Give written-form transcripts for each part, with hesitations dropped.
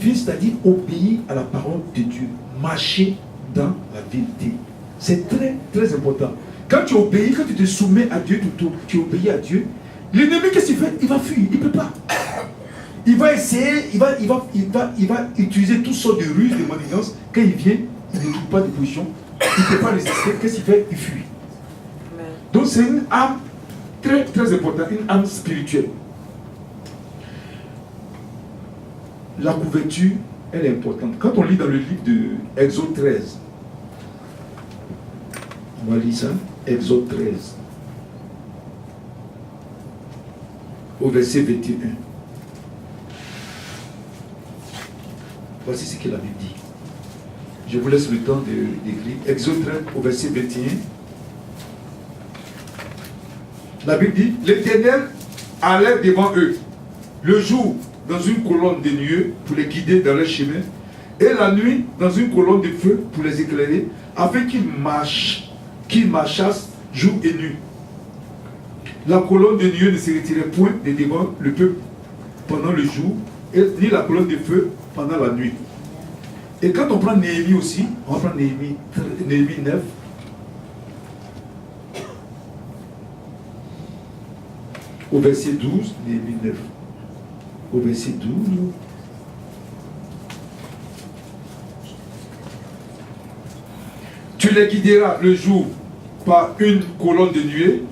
C'est-à-dire obéir à la parole de Dieu, marcher dans la vérité. C'est très, très important. Quand tu obéis, quand tu te soumets à Dieu, tu obéis à Dieu, l'ennemi, qu'est-ce qu'il fait? Il va fuir, il ne peut pas. Il va essayer, il va utiliser toutes sortes de ruses, de manigances. Quand il vient, il ne trouve pas de position, il ne peut pas résister. Qu'est-ce qu'il fait? Il fuit. Donc c'est une âme très, très importante, une âme spirituelle. La couverture, elle est importante. Quand on lit dans le livre de Exode 13, on va lire ça, Exode 13, au verset 21. Voici ce que la Bible dit. Je vous laisse le temps d'écrire. Exode 13, au verset 21. La Bible dit, l'Éternel allait devant eux, le jour dans une colonne de nuée pour les guider dans leur chemin, et la nuit dans une colonne de feu pour les éclairer, afin qu'ils marchassent jour et nuit. La colonne de nuée ne se retirait point de devant le peuple pendant le jour, et ni la colonne de feu pendant la nuit. Et quand on prend Néhémie aussi, on prend Néhémie 9, au verset 12, Néhémie 9, au verset 12. Tu les guideras le jour par une colonne de nuée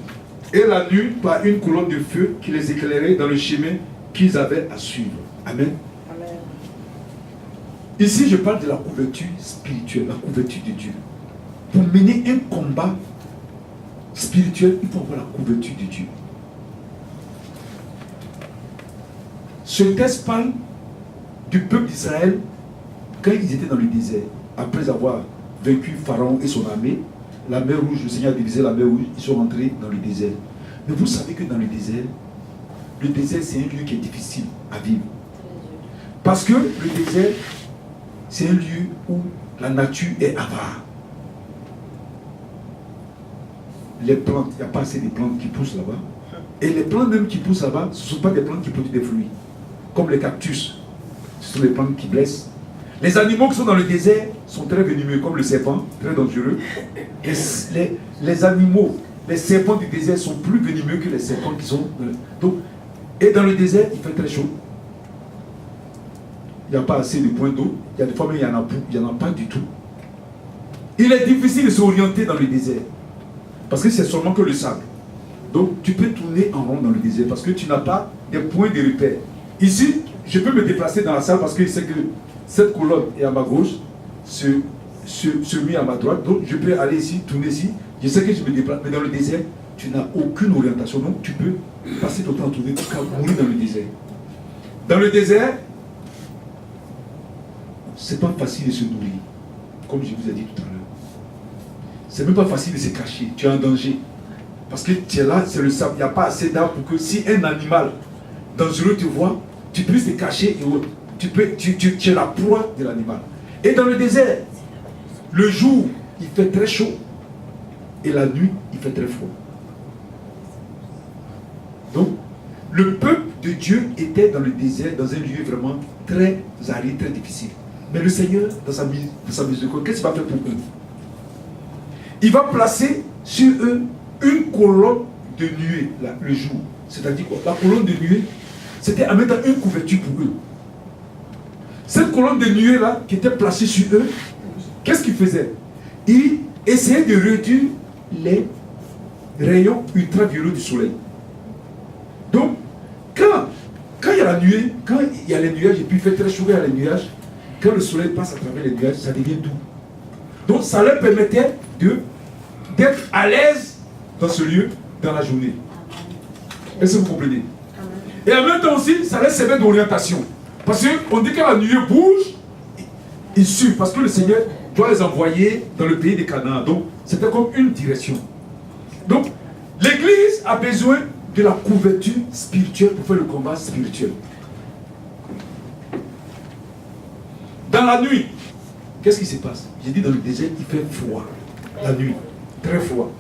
et la nuit par une colonne de feu qui les éclairait dans le chemin qu'ils avaient à suivre. Amen. Amen. Ici, je parle de la couverture spirituelle, la couverture de Dieu. Pour mener un combat spirituel, il faut avoir la couverture de Dieu. Ce texte parle du peuple d'Israël quand ils étaient dans le désert, après avoir vaincu Pharaon et son armée, la mer Rouge, le Seigneur a divisé la mer Rouge, ils sont rentrés dans le désert. Mais vous savez que dans le désert c'est un lieu qui est difficile à vivre. Parce que le désert, c'est un lieu où la nature est avare. Les plantes, il n'y a pas assez de plantes qui poussent là-bas. Et les plantes même qui poussent là-bas, ce ne sont pas des plantes qui produisent des fruits. Comme les cactus, ce sont des plantes qui blessent. Les animaux qui sont dans le désert sont très venimeux, comme le serpent, très dangereux. Les animaux, les serpents du désert sont plus venimeux que les serpents qui sont... Donc, et dans le désert, il fait très chaud. Il n'y a pas assez de points d'eau. Il y a des fois, mais il n'y en a pas du tout. Il est difficile de s'orienter dans le désert. Parce que c'est seulement que le sable. Donc, tu peux tourner en rond dans le désert parce que tu n'as pas des points de repère. Ici, je peux me déplacer dans la salle parce que je sais que cette colonne est à ma gauche, celui à ma droite. Donc, je peux aller ici, tourner ici. Je sais que je me déplace. Mais dans le désert, tu n'as aucune orientation. Donc, tu peux passer ton temps à tourner jusqu'à mourir dans le désert. Dans le désert, c'est pas facile de se nourrir. Comme je vous ai dit tout à l'heure. C'est même pas facile de se cacher. Tu es en danger. Parce que tu es là, c'est le sable. Il n'y a pas assez d'arbres pour que si un animal dangereux te voit, tu puisses te cacher et autres. Tu es la proie de l'animal. Et dans le désert, le jour, il fait très chaud. Et la nuit, il fait très froid. Donc, le peuple de Dieu était dans le désert, dans un lieu vraiment très aride, très difficile. Mais le Seigneur, dans sa miséricorde, qu'est-ce qu'il va faire pour eux? Il va placer sur eux une colonne de nuée, là, le jour. C'est-à-dire quoi? La colonne de nuée, c'était en mettant une couverture pour eux. Cette colonne de nuée là, qui était placée sur eux, qu'est-ce qu'il faisait? Il essayait de réduire les rayons ultraviolets du soleil. Donc, quand il y a la nuée, quand il y a les nuages, et puis il fait très chaud, il y a les nuages, quand le soleil passe à travers les nuages, ça devient doux. Donc, ça leur permettait d'être à l'aise dans ce lieu, dans la journée. Est-ce que vous comprenez? Et en même temps aussi, ça leur servait d'orientation. Parce qu'on dit que la nuée bouge, ils suivent, parce que le Seigneur doit les envoyer dans le pays des Canaan. Donc, c'était comme une direction. Donc, l'Église a besoin de la couverture spirituelle pour faire le combat spirituel. Dans la nuit, qu'est-ce qui se passe? J'ai dit dans le désert, il fait froid. La nuit, très froid.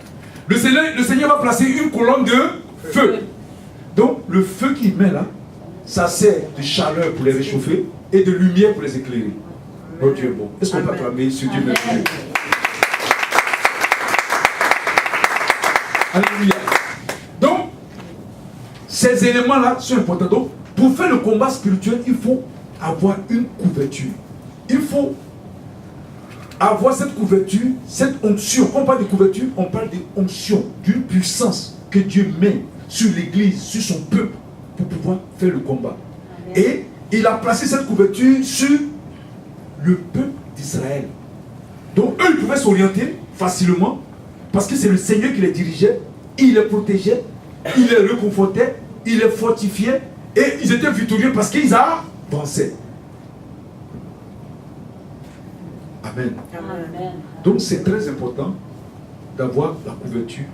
Le Seigneur va placer une colonne de feu. Donc, le feu qu'il met là, ça sert de chaleur pour les réchauffer. et de lumière pour les éclairer. Oh Dieu est bon. Est-ce qu'on peut acclamer ce Dieu merveilleux? Alléluia. Donc, ces éléments-là sont importants. Donc, pour faire le combat spirituel, il faut avoir une couverture. Il faut avoir cette couverture, cette onction. Quand on parle de couverture, on parle d'onction, d'une puissance que Dieu met sur l'église, sur son peuple, pour pouvoir faire le combat. Et il a placé cette couverture sur le peuple d'Israël. Donc eux, ils pouvaient s'orienter facilement, parce que c'est le Seigneur qui les dirigeait, il les protégeait, il les réconfortait, il les fortifiait, et ils étaient victorieux parce qu'ils avançaient. Amen. Amen. Donc c'est très important d'avoir la couverture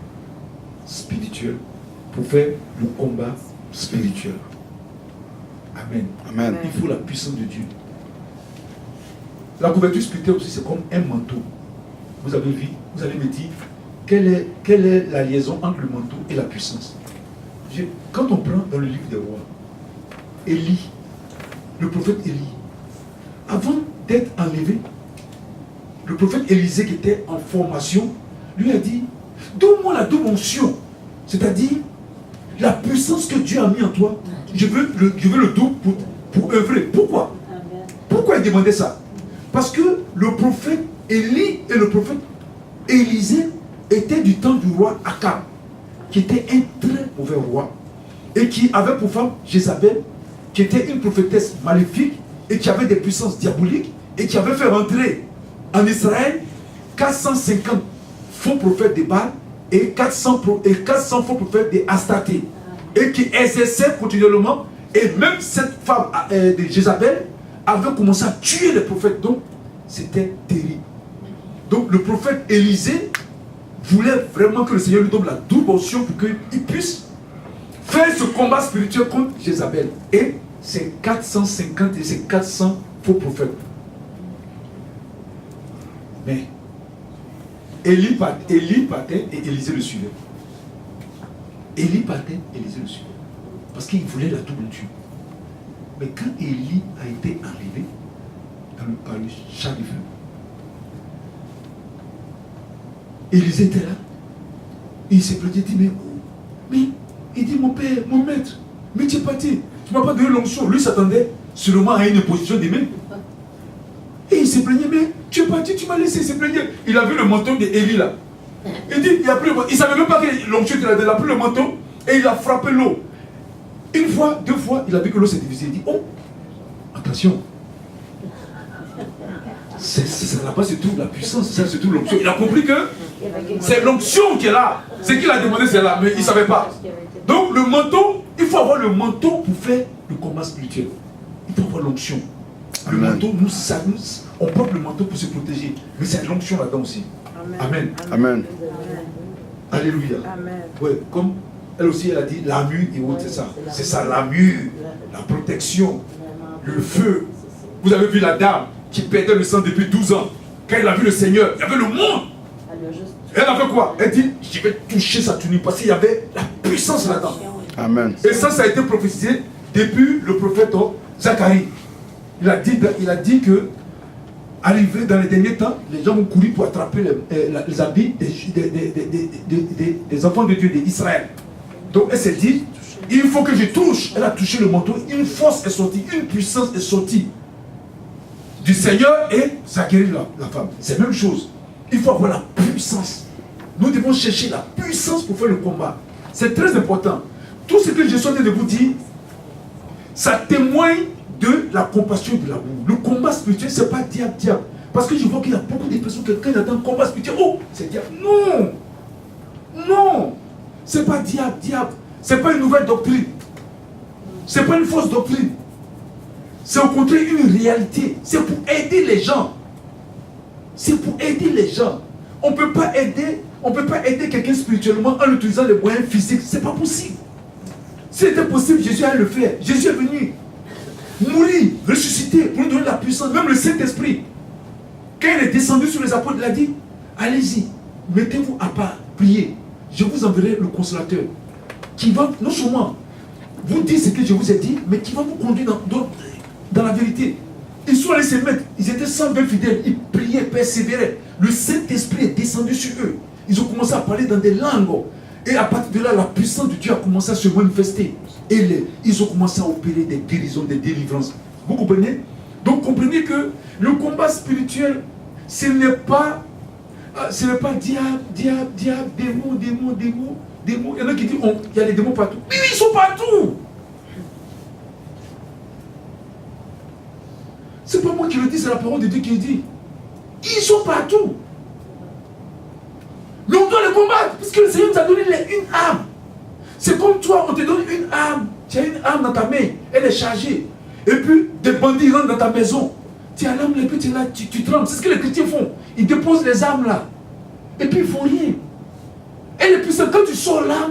spirituelle pour faire le combat spirituel. Amen. Amen. Il faut la puissance de Dieu. La couverture spirituelle aussi, c'est comme un manteau. Vous avez vu, vous allez me dire, quelle est la liaison entre le manteau et la puissance? Quand on prend dans le livre des rois, Élie, le prophète Élie, avant d'être enlevé, le prophète Élisée qui était en formation, lui a dit, donne-moi la double onction, c'est-à-dire la puissance que Dieu a mis en toi, je veux le double pour œuvrer. Pourquoi? Pourquoi il demandait ça? Parce que le prophète Élie et le prophète Élisée étaient du temps du roi Akab, qui était un très mauvais roi, et qui avait pour femme Jézabel, qui était une prophétesse maléfique, et qui avait des puissances diaboliques, et qui avait fait rentrer en Israël 450 faux prophètes de Baal et 400 faux prophètes de Astarté, et qui exerçaient continuellement, et même cette femme de Jézabel avait commencé à tuer les prophètes. Donc c'était terrible. Donc le prophète Élisée voulait vraiment que le Seigneur lui donne la double onction pour qu'il puisse faire ce combat spirituel contre Jézabel et ses 450 et ses 400 faux prophètes. Mais Élie partait et Élisée le suivait. Élie partait et Élisée le suivait. Parce qu'il voulait la double onction. Mais quand Élie a été enlevé par le char de feu, Élisée était là. Il s'est plaint, il dit, mais il dit, mon père, mon maître, mais tu es parti, tu ne m'as pas donné l'onction. Lui s'attendait sûrement à une position des mains. Et il s'est plaigné, mais tu es parti, tu m'as laissé, il s'est plaigné. Il a vu le manteau d'Élie là. Il dit, il ne savait même pas que l'onction était là. Il a pris le manteau et il a frappé l'eau. Une fois, deux fois, il a vu que l'eau s'est divisée. Il dit, oh, attention. Ça n'a pas c'est tout la puissance, c'est tout l'onction. Il a compris que c'est l'onction qui est là. Ce qu'il a demandé, c'est là, mais il ne savait pas. Donc le manteau, il faut avoir le manteau pour faire le combat spirituel. Il faut avoir l'onction. Le manteau, on porte le manteau pour se protéger. Mais c'est l'onction là-dedans aussi. Amen. Amen. Alléluia. Amen. Ouais, comme elle aussi, elle a dit l'armure et autres, c'est ça. C'est ça, l'armure, la protection, le feu. Vous avez vu la dame qui perdait le sang depuis 12 ans. Quand elle a vu le Seigneur, il y avait le monde. Elle a fait quoi? Elle dit, je vais toucher sa tunique parce qu'il y avait la puissance là-dedans. Amen. Et ça a été prophétisé depuis le prophète Zacharie. Il a dit que, arrivé dans les derniers temps, les gens vont courir pour attraper les habits des enfants de Dieu d'Israël. Donc elle s'est dit, il faut que je touche. Elle a touché le manteau, une force est sortie, une puissance est sortie du Seigneur et ça guérit la femme. C'est la même chose. Il faut avoir la puissance. Nous devons chercher la puissance pour faire le combat. C'est très important. Tout ce que je suis en train de vous dire, ça témoigne de la compassion et de l'amour. Le combat spirituel, ce n'est pas diable. Parce que je vois qu'il y a beaucoup de personnes, quelqu'un qui attend un combat spirituel. Oh, c'est diable. Non. Non. Ce n'est pas diable. Ce n'est pas une nouvelle doctrine. Ce n'est pas une fausse doctrine. C'est au contraire une réalité. C'est pour aider les gens. C'est pour aider les gens. On ne peut pas aider quelqu'un spirituellement en utilisant les moyens physiques. Ce n'est pas possible. Si c'était possible, Jésus allait le faire. Jésus est venu mourir, ressusciter, pour nous donner la puissance. Même le Saint-Esprit. Quand il est descendu sur les apôtres, il a dit, allez-y, mettez-vous à part, priez. Je vous enverrai le consolateur. Qui va non seulement vous dire ce que je vous ai dit, mais qui va vous conduire dans la vérité. Ils sont allés se mettre, ils étaient 120 fidèles, ils priaient, persévéraient. Le Saint-Esprit est descendu sur eux. Ils ont commencé à parler dans des langues. Et à partir de là, la puissance de Dieu a commencé à se manifester. Et ils ont commencé à opérer des guérisons, des délivrances. Vous comprenez? Donc comprenez que le combat spirituel, ce n'est pas diable, démon. Il y en a qui disent, il y a des démons partout. Oui, ils sont partout. C'est pas moi qui le dis, c'est la parole de Dieu qui le dit. Ils sont partout. Mais on doit les combattre, puisque le Seigneur nous a donné une arme. C'est comme toi, on te donne une arme. Tu as une arme dans ta main, elle est chargée. Et puis, des bandits rentrent dans ta maison. Tu as l'arme, et puis tu es là, tu trembles. C'est ce que les chrétiens font. Ils déposent les armes là. Et puis, ils ne font rien. Et le puissant, quand tu sors là,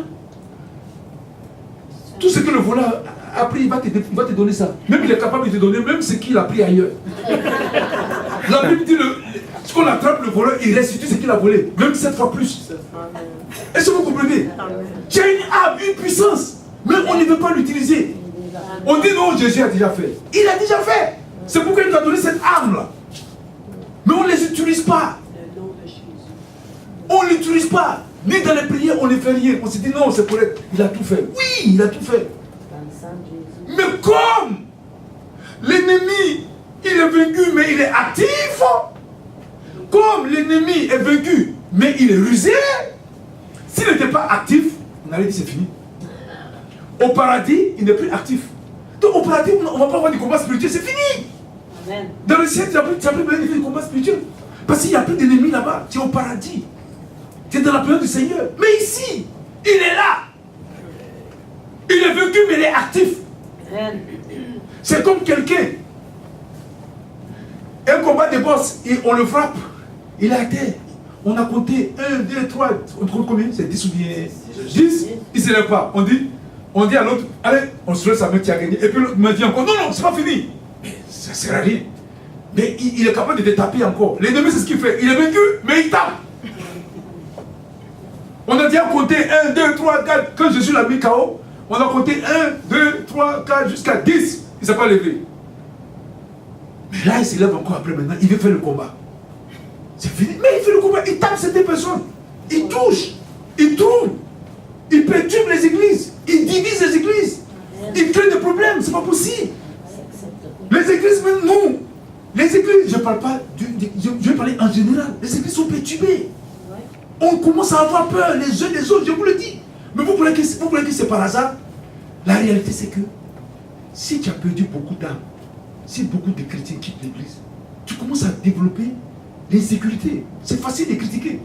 tout ce que le voleur a pris, il va te donner ça. Même il est capable de te donner même ce qu'il a pris ailleurs. La Bible dit, ce qu'on attrape le voleur, il restitue ce qu'il a volé. Même 7 fois plus. Est-ce que vous comprenez? Tu as une arme, une puissance. Mais on ne veut pas l'utiliser. On dit non, Jésus a déjà fait. Il a déjà fait. C'est pourquoi il nous a donné cette arme-là. Mais on ne les utilise pas. On ne l'utilise pas. Ni dans les prières, on ne fait rien. On se dit non, c'est pour être. Il a tout fait. Oui, il a tout fait. Mais comme l'ennemi, il est vaincu, mais il est actif. Comme l'ennemi est vaincu, mais il est rusé. S'il n'était pas actif, on allait dire c'est fini. Au paradis, il n'est plus actif. Donc au paradis, on ne va pas avoir du combat spirituel, c'est fini. Amen. Dans le ciel, tu n'as plus besoin de combat spirituel. Parce qu'il n'y a plus d'ennemis là-bas. Tu es au paradis. Tu es dans la présence du Seigneur. Mais ici, il est là. Il est vaincu, mais il est actif. C'est comme quelqu'un. Un combat de boss, et on le frappe. Il est à terre. On a compté 1, 2, 3. On compte combien? C'est 10 ou bien 10. Il ne se lève pas. On dit à l'autre, allez, on se lève, ça met, tu as gagné. Et puis l'autre me dit encore, non, c'est pas fini. Mais ça ne sert à rien. Mais il est capable de te taper encore. L'ennemi, c'est ce qu'il fait. Il est vaincu, mais il tape. On a déjà compté 1, 2, 3, 4. Quand Jésus l'a mis KO, on a compté 1, 2, 3, 4, jusqu'à 10. Il ne s'est pas levé. Mais là, il se lève encore après maintenant. Il veut faire le combat. C'est fini. Mais il fait le combat. Il tape cette personne. Il touche. Il tourne. Il perturbe les églises. Il divise les églises. Il crée des problèmes. C'est pas possible. Les églises, même nous. Les églises, je ne parle pas. Je vais parler en général. Les églises sont perturbées. On commence à avoir peur les uns des autres. Je vous le dis. Mais vous croyez que c'est par hasard? La réalité, c'est que si tu as perdu beaucoup d'âmes, si beaucoup de chrétiens quittent l'église, tu commences à développer l'insécurité. C'est facile de critiquer.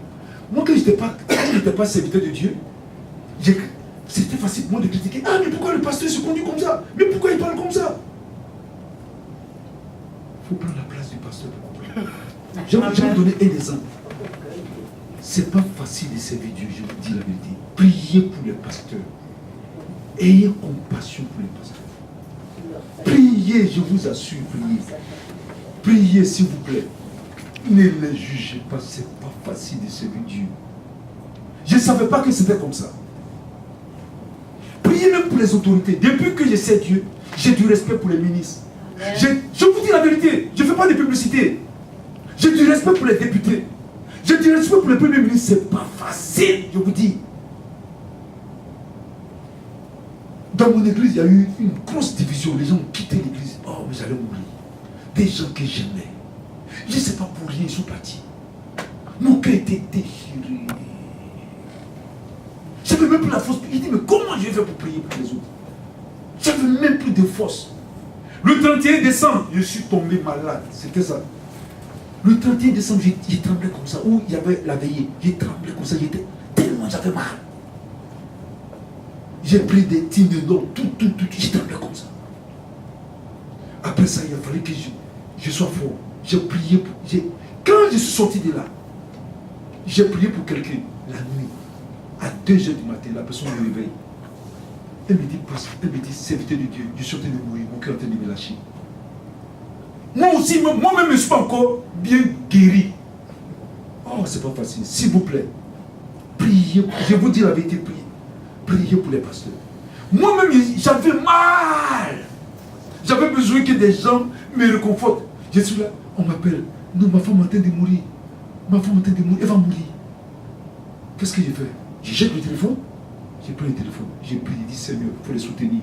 Moi, quand je n'étais pas serviteur de Dieu, c'était facile pour moi de critiquer. Ah, mais pourquoi le pasteur se conduit comme ça? Mais pourquoi il parle comme ça? Il faut prendre la place du pasteur pour comprendre. Je vais vous donner un exemple. C'est pas facile de servir Dieu, je vous dis la vérité. Priez pour les pasteurs. Ayez compassion pour les pasteurs. Priez, je vous assure, priez. Priez, s'il vous plaît. Ne les jugez pas, c'est pas facile de servir Dieu. Je ne savais pas que c'était comme ça. Priez même pour les autorités. Depuis que je sais Dieu, j'ai du respect pour les ministres. Je vous dis la vérité, je ne fais pas de publicité. J'ai du respect pour les députés. J'ai du respect pour les premiers ministres. C'est pas facile, je vous dis. Dans mon église, il y a eu une grosse division. Les gens ont quitté l'église. Oh, mais j'allais mourir. Des gens que j'aimais. Je ne sais pas pour rien, ils sont partis. Mon cœur était déchiré. J'avais même plus la force. Il dit, mais comment je vais faire pour prier pour les autres? J'avais même plus de force. Le 31 décembre, je suis tombé malade. C'était ça. Le 31 décembre, j'ai tremblé comme ça. Où il y avait la veillée. J'ai tremblé comme ça. Tellement j'avais mal. J'ai pris des Tylenol, tout. J'ai tremblé comme ça. Après ça, il a fallu que je sois fort. J'ai prié pour... Quand je suis sorti de là, j'ai prié pour quelqu'un la nuit. À 2h du matin, la personne me réveille. Elle me dit, serviteur de Dieu, je suis en train de mourir, mon cœur est en train de me lâcher. Moi aussi, moi-même, je ne suis pas encore bien guéri. Oh, c'est pas facile. S'il vous plaît, priez. Je vous dis la vérité, priez. Priez pour les pasteurs. Moi-même, j'avais mal. J'avais besoin que des gens me réconfortent. Je suis là, on m'appelle. Non, ma femme est en train de mourir. Ma femme est en train de mourir, elle va mourir. Qu'est-ce que j'ai fait? Je jette le téléphone. J'ai pris le téléphone. J'ai prié, j'ai dit Seigneur, il faut les soutenir.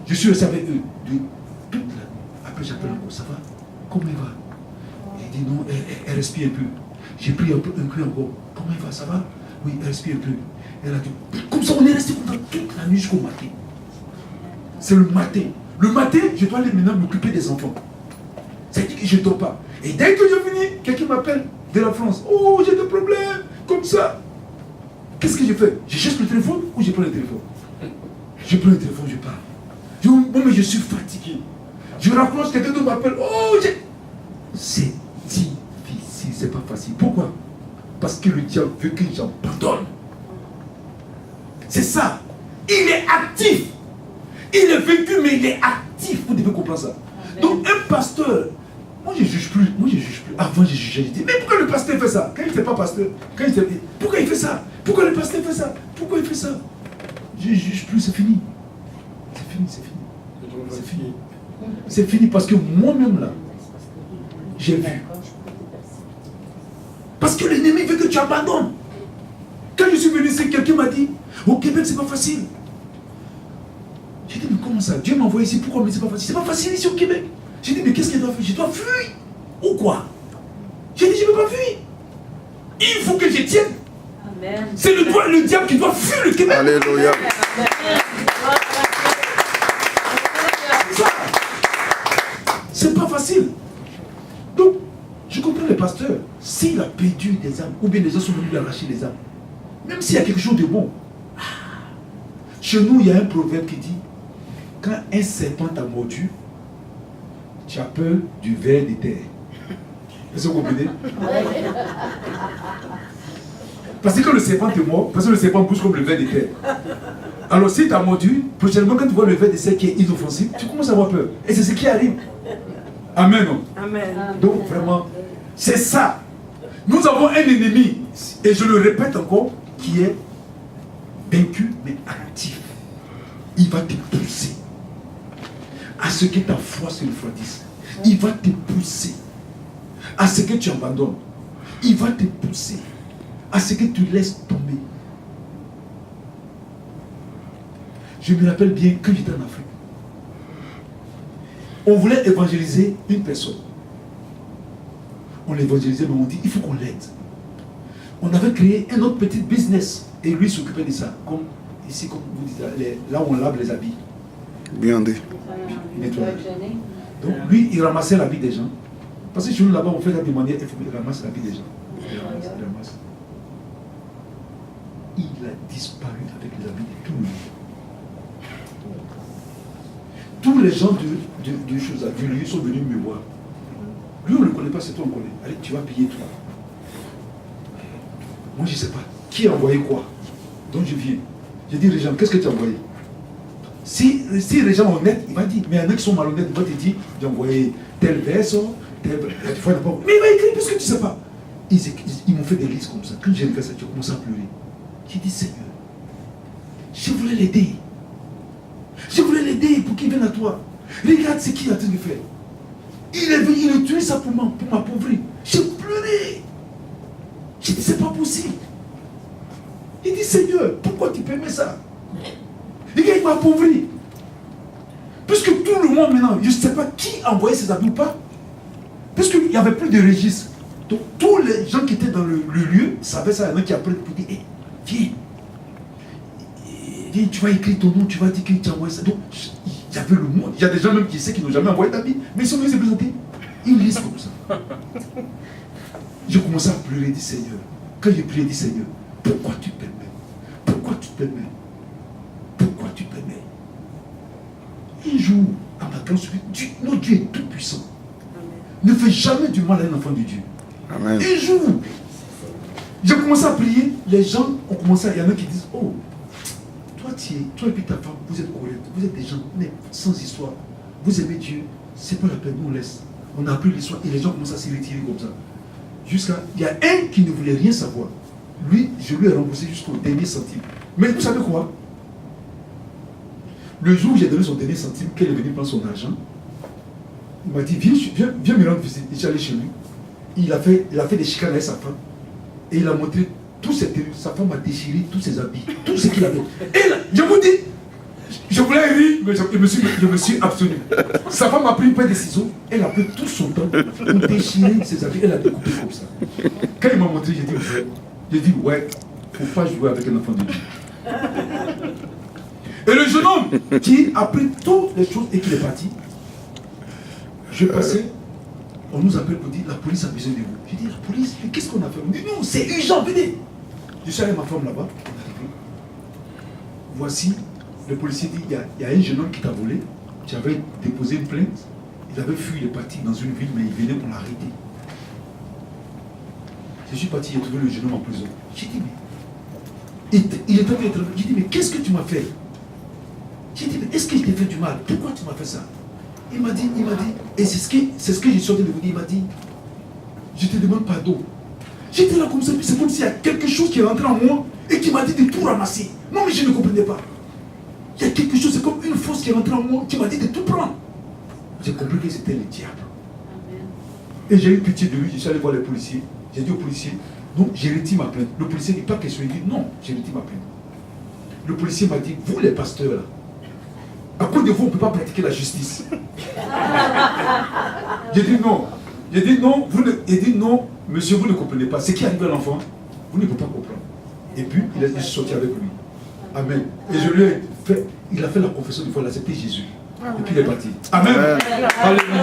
Je suis resté avec eux de toute la nuit. Après, j'appelle encore, ça va? Comment elle va? Il dit non, elle respire un peu. J'ai pris un cru encore. Comment elle va? Ça va? Oui, elle respire un peu. Elle a dit, comme ça, on est resté pendant toute la nuit jusqu'au matin. C'est le matin. Le matin, je dois aller maintenant m'occuper des enfants. Ça dit que je ne dors pas. Et dès que je finis, quelqu'un m'appelle de la France. Oh, j'ai des problèmes, comme ça. Qu'est-ce que je fais? Je cherche le téléphone ou je prends le téléphone? Je prends le téléphone, je parle. Bon, mais je suis fatigué. Je raccroche, quelqu'un d'autre m'appelle. Oh, c'est difficile, c'est pas facile. Pourquoi? Parce que le diable veut que j'abandonne. C'est ça. Il est actif. Il est vécu, mais il est actif. Vous devez comprendre ça. Amen. Donc, un pasteur, moi je ne juge plus. Avant, je jugeais. Je dis, mais pourquoi le pasteur fait ça? Quand il n'était pas pasteur, pourquoi il fait ça? Pourquoi le pasteur fait ça? Pourquoi il fait ça? Je ne juge plus, c'est fini. C'est fini parce que moi-même là, j'ai vu. Parce que l'ennemi veut que tu abandonnes. Quand je suis venu ici, quelqu'un m'a dit, au Québec, c'est pas facile. J'ai dit, mais comment ça? Dieu m'a envoyé ici, pourquoi? Mais c'est pas facile. C'est pas facile ici au Québec. J'ai dit, mais qu'est-ce qu'il doit faire? Je dois fuir. Ou quoi? J'ai dit, je ne peux pas fuir. Il faut que je tienne. Amen. C'est le diable qui doit fuir le Québec. Alléluia. C'est pas facile. Donc, je comprends les pasteurs. S'il a perdu des âmes, ou bien les gens sont venus lui arracher les âmes, même s'il y a quelque chose de bon. Chez nous, il y a un proverbe qui dit, quand un serpent t'a mordu, tu as peur du ver de terre. Est-ce que vous comprenez? Parce que quand le serpent te mord, parce que le serpent bouge comme le ver de terre. Alors si tu as mordu, prochainement quand tu vois le ver de terre qui est inoffensif, tu commences à avoir peur. Et c'est ce qui arrive. Amen. Non? Amen. Donc vraiment, c'est ça. Nous avons un ennemi, et je le répète encore, qui est vaincu mais actif. Il va te pousser à ce que ta foi se refroidisse. Il va te pousser à ce que tu abandonnes. Il va te pousser à ce que tu laisses tomber. Je me rappelle bien quand j'étais en Afrique. On voulait évangéliser une personne. On l'évangélisait, mais on dit il faut qu'on l'aide. On avait créé un autre petit business et lui s'occupait de ça. Comme ici, comme vous dites, là où on lave les habits. Bien dit. Donc lui, il ramassait l'habit des gens. Parce que chez nous là-bas, on fait la demande, il faut qu'il ramasse l'habit des gens. Il ramasse. Il a disparu avec les habits de tout le monde. Tous les gens du lieu sont venus me voir. Lui, on ne le connaît pas, c'est toi, on le connaît. Allez, tu vas payer toi. Moi, je ne sais pas. Qui a envoyé quoi? Donc je viens. Je dis, Régent, qu'est-ce que tu as envoyé? Si les gens sont honnêtes, il va dire. Mais il y en a qui sont malhonnêtes, il va te dire, j'ai envoyé tel verso, tel. Mais il va écrire parce que tu ne sais pas. Ils m'ont fait des listes comme ça. Quand j'ai fait ça, j'ai commencé à pleurer. J'ai dit, Seigneur, je voulais l'aider. Je voulais l'aider pour qu'il vienne à toi. Regarde ce qu'il est en train de faire. Il est venu, il a tué ça pour m'appauvrir. J'ai pleuré. J'ai dit, c'est pas possible. Il dit, Seigneur, pourquoi tu permets ça? Regarde, il m'a appauvri. Puisque tout le monde maintenant, je ne sais pas qui a envoyé ses habits ou pas. Puisqu'il n'y avait plus de registre. Donc tous les gens qui étaient dans le lieu savaient ça. Il y en a qui appellent pour dire, hey, viens. Viens, tu vas écrire ton nom, tu vas dire que tu as envoyé ça. Donc, il y avait le monde. Il y a des gens même qui savent qu'ils n'ont jamais envoyé d'habits, mais ils sont venus se présenter. Ils lisent comme ça. J'ai commencé à pleurer, dit Seigneur. Quand j'ai prié, dit Seigneur, pourquoi tu permets? Pourquoi tu permets? Pourquoi tu permets? Un jour, à ma grande surprise, notre Dieu est tout puissant. Ne fais jamais du mal à un enfant de Dieu. Amen. Un jour, j'ai commencé à prier, les gens ont commencé à... Il y en a qui disent, oh, toi et puis ta femme, vous êtes corrects, vous êtes des gens sans histoire. Vous aimez Dieu, c'est pas la peine, nous on laisse. On a appris l'histoire et les gens commencent à s'y retirer comme ça. Jusqu'à... Il y a un qui ne voulait rien savoir. Lui, je lui ai remboursé jusqu'au dernier centime. Mais vous savez quoi? Le jour où j'ai donné son dernier centime, qu'elle est venue prendre son argent, Il m'a dit, viens me rendre visite. Et j'allais chez lui. Il a fait des chicanes avec sa femme. Et il a montré tous ses tenues. Sa femme a déchiré tous ses habits, tout ce qu'il avait. Et là, je vous dis, je voulais rire, mais je me suis abstenu. Sa femme a pris une paire de ciseaux. Elle a pris tout son temps pour déchirer ses habits. Elle a découpé comme ça. Quand il m'a montré, j'ai dit, ouais, il ne faut pas jouer avec un enfant de Dieu. Et le jeune homme qui a pris toutes les choses et qui est parti, je passais, on nous appelle pour dire, la police a besoin de vous. J'ai dit, la police, mais qu'est-ce qu'on a fait? On dit, non, c'est urgent, venez. Je suis allé avec ma femme là-bas. Voici, le policier dit, il y a un jeune homme qui t'a volé. J'avais déposé une plainte. Il avait fui, il est parti dans une ville, mais il venait pour l'arrêter. Je suis parti, j'ai trouvé le jeune homme en prison. J'ai dit, mais il est allé être. J'ai dit, mais qu'est-ce que tu m'as fait? J'ai dit, mais est-ce que je t'ai fait du mal? Pourquoi tu m'as fait ça? Il m'a dit, et c'est ce que j'ai sorti de vous dire, il m'a dit, je te demande pardon. J'étais là comme ça, puis c'est comme s'il y a quelque chose qui est rentré en moi et qui m'a dit de tout ramasser. Moi, mais je ne comprenais pas. Il y a quelque chose, c'est comme une force qui est rentrée en moi qui m'a dit de tout prendre. J'ai compris que c'était le diable. Et j'ai eu pitié de lui, je suis allé voir les policiers. J'ai dit aux policiers, non, j'ai retiré ma plainte. Le policier dit pas question, il dit non, j'ai retiré ma plainte. Le policier m'a dit, vous les pasteurs là, à cause de vous, on ne peut pas pratiquer la justice. J'ai dit non. J'ai dit non, monsieur, vous ne comprenez pas. Ce qui arrive à l'enfant, vous ne pouvez pas comprendre. Et puis, il est sorti avec lui. Amen. Et je lui ai fait, il a fait la confession de foi, il a accepté Jésus. Et puis il est parti. Amen. Alléluia.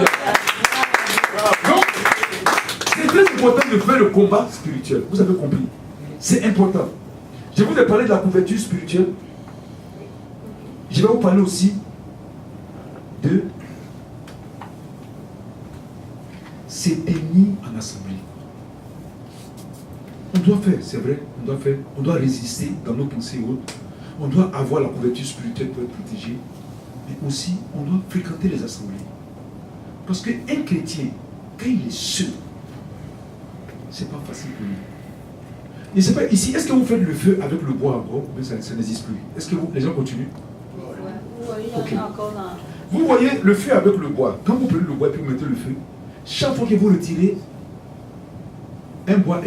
Donc, c'est très important de faire le combat spirituel. Vous avez compris. C'est important. Je vous ai parlé de la couverture spirituelle. Je vais vous parler aussi de se tenir en assemblée. On doit faire, c'est vrai, on doit résister dans nos pensées et autres. On doit avoir la couverture spirituelle pour être protégé. Mais aussi, on doit fréquenter les assemblées. Parce qu'un chrétien, quand il est seul, c'est pas facile pour lui. Je ne sais pas, ici, est-ce que vous faites le feu avec le bois encore? Mais ça n'existe plus. Est-ce que les gens continuent? Okay. Vous voyez le feu avec le bois. Quand vous prenez le bois et puis vous mettez le feu, chaque fois que vous retirez un bois,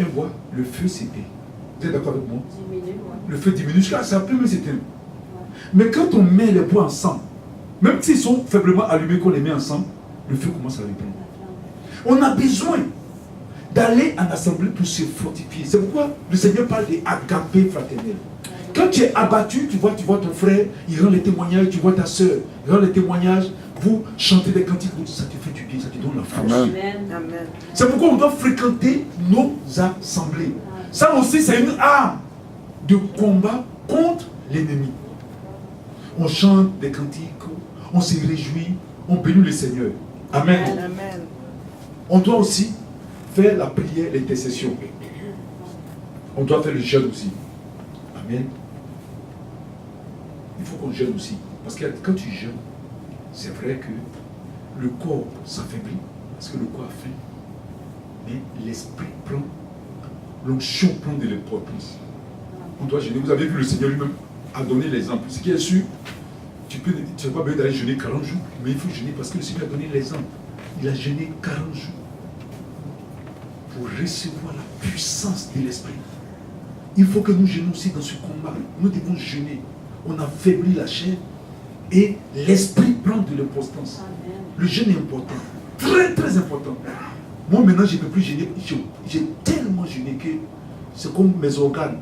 le feu s'éteint. Vous êtes d'accord avec moi? Le feu diminue jusqu'à ça peut même s'éteindre. Mais quand on met les bois ensemble, même s'ils sont faiblement allumés, qu'on les met ensemble, le feu commence à reprendre. On a besoin d'aller en assemblée pour se fortifier. C'est pourquoi le Seigneur parle d'agapé fraternel. Quand tu es abattu, tu vois ton frère, il rend les témoignages, tu vois ta soeur, il rend les témoignages, vous chantez des cantiques, ça te fait du bien, ça te donne la force. Amen. C'est pourquoi on doit fréquenter nos assemblées. Ça aussi, c'est une arme de combat contre l'ennemi. On chante des cantiques, on se réjouit, on bénit le Seigneur. Amen. Amen. On doit aussi faire la prière, l'intercession. On doit faire le jeûne aussi. Amen. Il faut qu'on jeûne aussi. Parce que quand tu jeûnes, c'est vrai que le corps s'affaiblit, parce que le corps a faim. Mais l'esprit prend, l'onction prend de l'importance. On doit jeûner. Vous avez vu, le Seigneur lui-même a donné l'exemple. Ce qui est sûr, tu n'as pas besoin d'aller jeûner 40 jours, mais il faut jeûner parce que le Seigneur a donné l'exemple. Il a jeûné 40 jours pour recevoir la puissance de l'esprit. Il faut que nous jeûnions aussi dans ce combat. Nous devons jeûner. On affaiblit la chair et l'esprit prend de l'importance. Le jeûne est important. Très très important. Moi maintenant je ne peux plus jeûner. J'ai tellement jeûné que c'est comme mes organes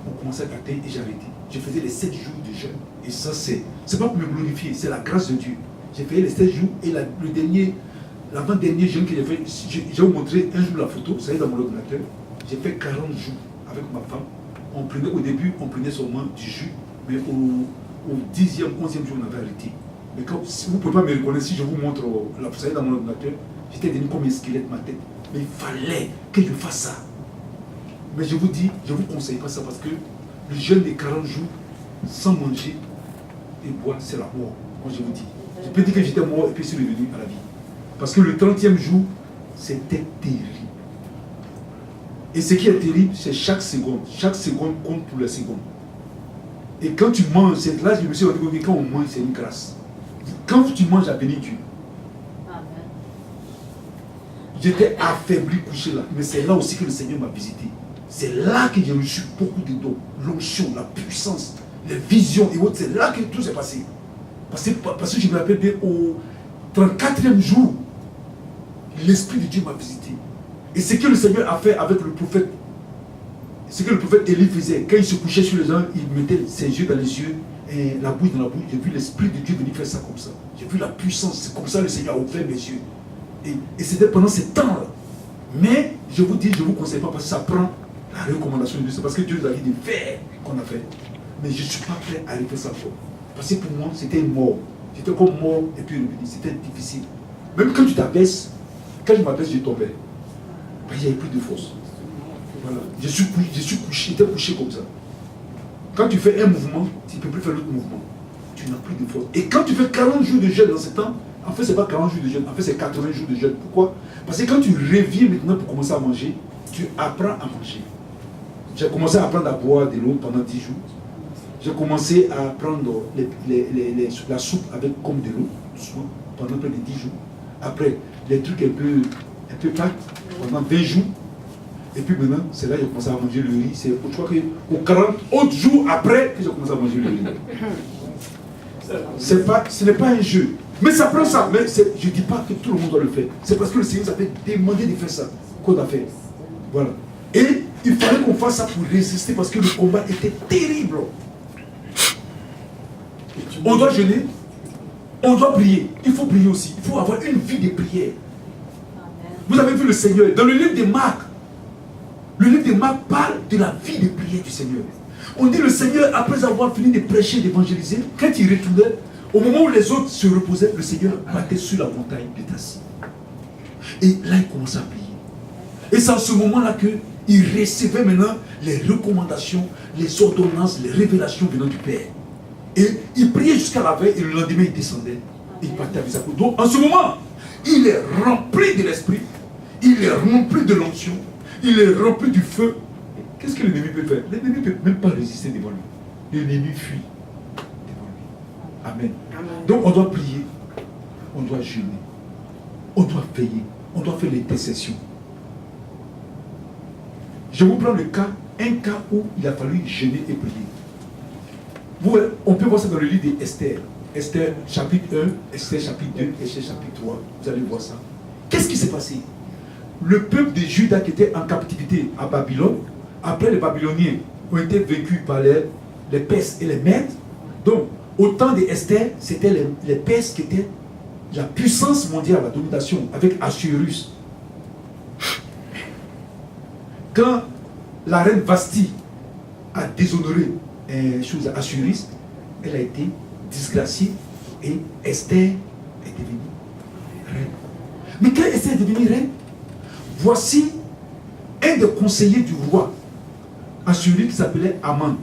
ont commencé à tâter et j'ai arrêté. Je faisais les 7 jours de jeûne. Et ça c'est pas pour me glorifier, c'est la grâce de Dieu. J'ai fait les 7 jours et l'avant-dernier jeûne que j'ai fait, j'ai vous montré un jour la photo, ça est dans mon ordinateur. J'ai fait 40 jours avec ma femme. Au début, on prenait seulement du jus, mais au 10e, 11e jour, on avait arrêté. Mais quand, si vous ne pouvez pas me reconnaître, si je vous montre la photo dans mon ordinateur, j'étais devenu comme un squelette, ma tête. Mais il fallait que je fasse ça. Mais je vous dis, je ne vous conseille pas ça parce que le jeûne de 40 jours, sans manger et boire, c'est la mort. Moi, je vous dis. Je peux dire que j'étais mort et puis je suis revenu à la vie. Parce que le 30e jour, c'était terrible. Et ce qui est terrible, c'est chaque seconde. Chaque seconde compte pour la seconde. Et quand tu manges, c'est là je me suis rendu compte que quand on mange, c'est une grâce. Quand tu manges, la bénis Dieu. J'étais affaibli, couché là. Mais c'est là aussi que le Seigneur m'a visité. C'est là que j'ai reçu beaucoup de dons. L'onction, la puissance, les visions et autres. C'est là que tout s'est passé. Parce que je me rappelle bien, au 34e jour, l'Esprit de Dieu m'a visité. Et ce que le Seigneur a fait avec le prophète, ce que le prophète Élie faisait, quand il se couchait sur les gens, il mettait ses yeux dans les yeux et la bouche dans la bouche. J'ai vu l'Esprit de Dieu venir faire ça comme ça. J'ai vu la puissance. C'est comme ça que le Seigneur a ouvert mes yeux. Et c'était pendant ces temps-là. Mais je vous dis, je ne vous conseille pas parce que ça prend la recommandation de Dieu. C'est parce que Dieu nous a dit de faire qu'on a fait. Mais je ne suis pas prêt à arriver ça encore. Parce que pour moi, c'était une mort. J'étais comme mort et puis revenu. C'était difficile. Même quand tu t'abaisses, quand je m'abaisse, je tombais. Il n'y avait plus de force. Voilà. Je suis couché, j'étais couché comme ça. Quand tu fais un mouvement, tu ne peux plus faire l'autre mouvement. Tu n'as plus de force. Et quand tu fais 40 jours de jeûne dans ce temps, en fait, ce n'est pas 40 jours de jeûne, en fait, c'est 80 jours de jeûne. Pourquoi? Parce que quand tu reviens maintenant pour commencer à manger, tu apprends à manger. J'ai commencé à apprendre à boire de l'eau pendant 10 jours. J'ai commencé à prendre la soupe avec comme de l'eau, doucement, pendant près de 10 jours. Après, les trucs un peu pâtes, pendant 20 jours. Et puis maintenant, c'est là que j'ai commencé à manger le riz. C'est, je crois qu'au 40 autres jours après que j'ai commencé à manger le riz. Ce n'est pas un jeu. Mais ça prend ça. Mais je ne dis pas que tout le monde doit le faire. C'est parce que le Seigneur nous avait demandé de faire ça qu'on a fait. Voilà. Et il fallait qu'on fasse ça pour résister parce que le combat était terrible. On doit jeûner. On doit prier. Il faut prier aussi. Il faut avoir une vie de prière. Vous avez vu le Seigneur. Dans le livre de Marc, parle de la vie de prière du Seigneur. On dit le Seigneur, après avoir fini de prêcher, d'évangéliser, quand il retournait, au moment où les autres se reposaient, le Seigneur battait sur la montagne de Tassi. Et là, il commençait à prier. Et c'est à ce moment-là qu'il recevait maintenant les recommandations, les ordonnances, les révélations venant du Père. Et il priait jusqu'à la veille et le lendemain, il descendait. Et il partait avec sa coupe. Donc, en ce moment, il est rempli de l'esprit, il est rempli de l'onction, il est rempli du feu. Qu'est-ce que l'ennemi peut faire? L'ennemi ne peut même pas résister devant lui. L'ennemi fuit devant lui. Amen. Amen. Donc on doit prier, on doit jeûner, on doit veiller, on doit faire l'intercession. Je vous prends un cas où il a fallu jeûner et prier. On peut voir ça dans le livre d'Esther. Esther chapitre 1, Esther chapitre 2, Esther chapitre 3. Vous allez voir ça. Qu'est-ce qui s'est passé? Le peuple de Juda qui était en captivité à Babylone, après les Babyloniens ont été vaincus par les Perses et les Mèdes. Donc, au temps d'Esther, c'était les Perses qui étaient la puissance mondiale, la domination, avec Assuérus. Quand la reine Vasti a déshonoré Assuérus, elle a été disgraciée et Esther est devenue reine. Mais quand Esther est devenue reine, voici un des conseillers du roi, Assuérus, qui s'appelait Aman.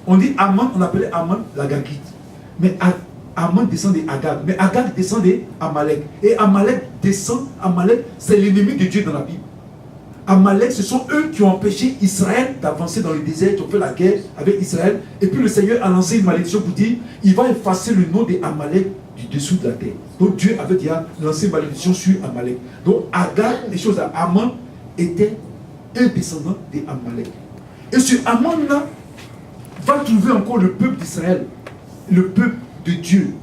On dit Aman, on appelait Aman l'Agagite. Mais Aman descend d'Agag. Mais Agag descend d'Amalek. Et Amalek, c'est l'ennemi de Dieu dans la Bible. Amalek, ce sont eux qui ont empêché Israël d'avancer dans le désert, qui ont fait la guerre avec Israël. Et puis le Seigneur a lancé une malédiction pour dire, il va effacer le nom d'Amalek du dessous de la terre. Donc Dieu avait déjà lancé une malédiction sur Amalek. Donc Agag, les choses à Aman, était un descendant d'Amalek. Et ce Aman-là va trouver encore le peuple d'Israël, le peuple de Dieu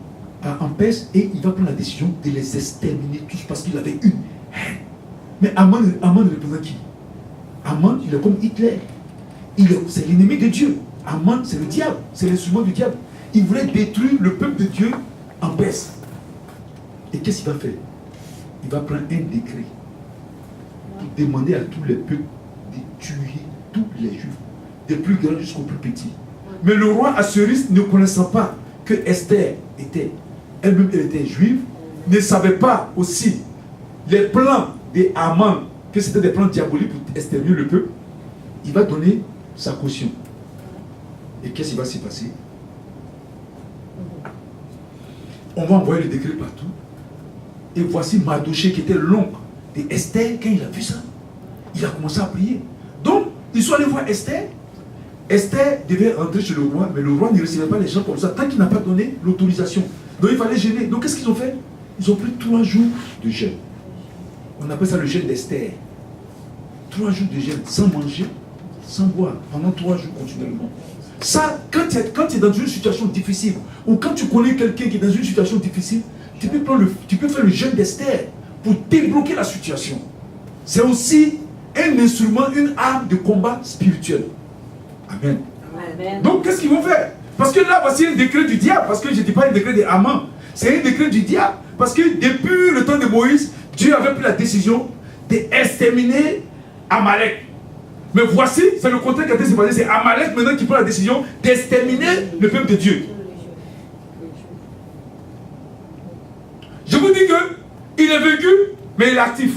en Perse, et il va prendre la décision de les exterminer tous parce qu'il avait une haine. Mais Aman représente qui? Aman, il est comme Hitler. C'est l'ennemi de Dieu. Aman, c'est le diable, c'est l'instrument du diable. Il voulait détruire le peuple de Dieu en Perse. Et qu'est-ce qu'il va faire? Il va prendre un décret pour demander à tous les peuples de tuer tous les Juifs, des plus grands jusqu'aux plus petits. Mais le roi Assuérus, ne connaissant pas que Esther était, elle-même elle était juive, ne savait pas aussi les plans d'Aman, que c'était des plans diaboliques pour exterminer le peuple. Il va donner sa caution. Et qu'est-ce qui va se passer? On va envoyer le décret partout. Et voici Mardochée qui était l'oncle d'Esther. Quand il a vu ça, il a commencé à prier. Donc, ils sont allés voir Esther. Esther devait rentrer chez le roi, mais le roi ne recevait pas les gens comme ça, tant qu'il n'a pas donné l'autorisation. Donc il fallait gêner. Donc qu'est-ce qu'ils ont fait? Ils ont pris 3 jours de jeûne. On appelle ça le jeûne d'Esther. 3 jours de jeûne, sans manger, sans boire, pendant 3 jours continuellement. Ça, quand tu es dans une situation difficile, ou quand tu connais quelqu'un qui est dans une situation difficile, tu peux faire le jeûne d'Esther pour débloquer la situation. C'est aussi un instrument, une arme de combat spirituel. Amen. Amen. Donc, qu'est-ce qu'ils vont faire? Parce que là, voici un décret du diable. Parce que je ne dis pas un décret de Haman. C'est un décret du diable. Parce que depuis le temps de Moïse, Dieu avait pris la décision d'exterminer Amalek. Mais voici, c'est le contraire qui a été passé. C'est Amalek maintenant qui prend la décision d'exterminer le peuple de Dieu. Je vous dis qu'il est vaincu, mais il est actif.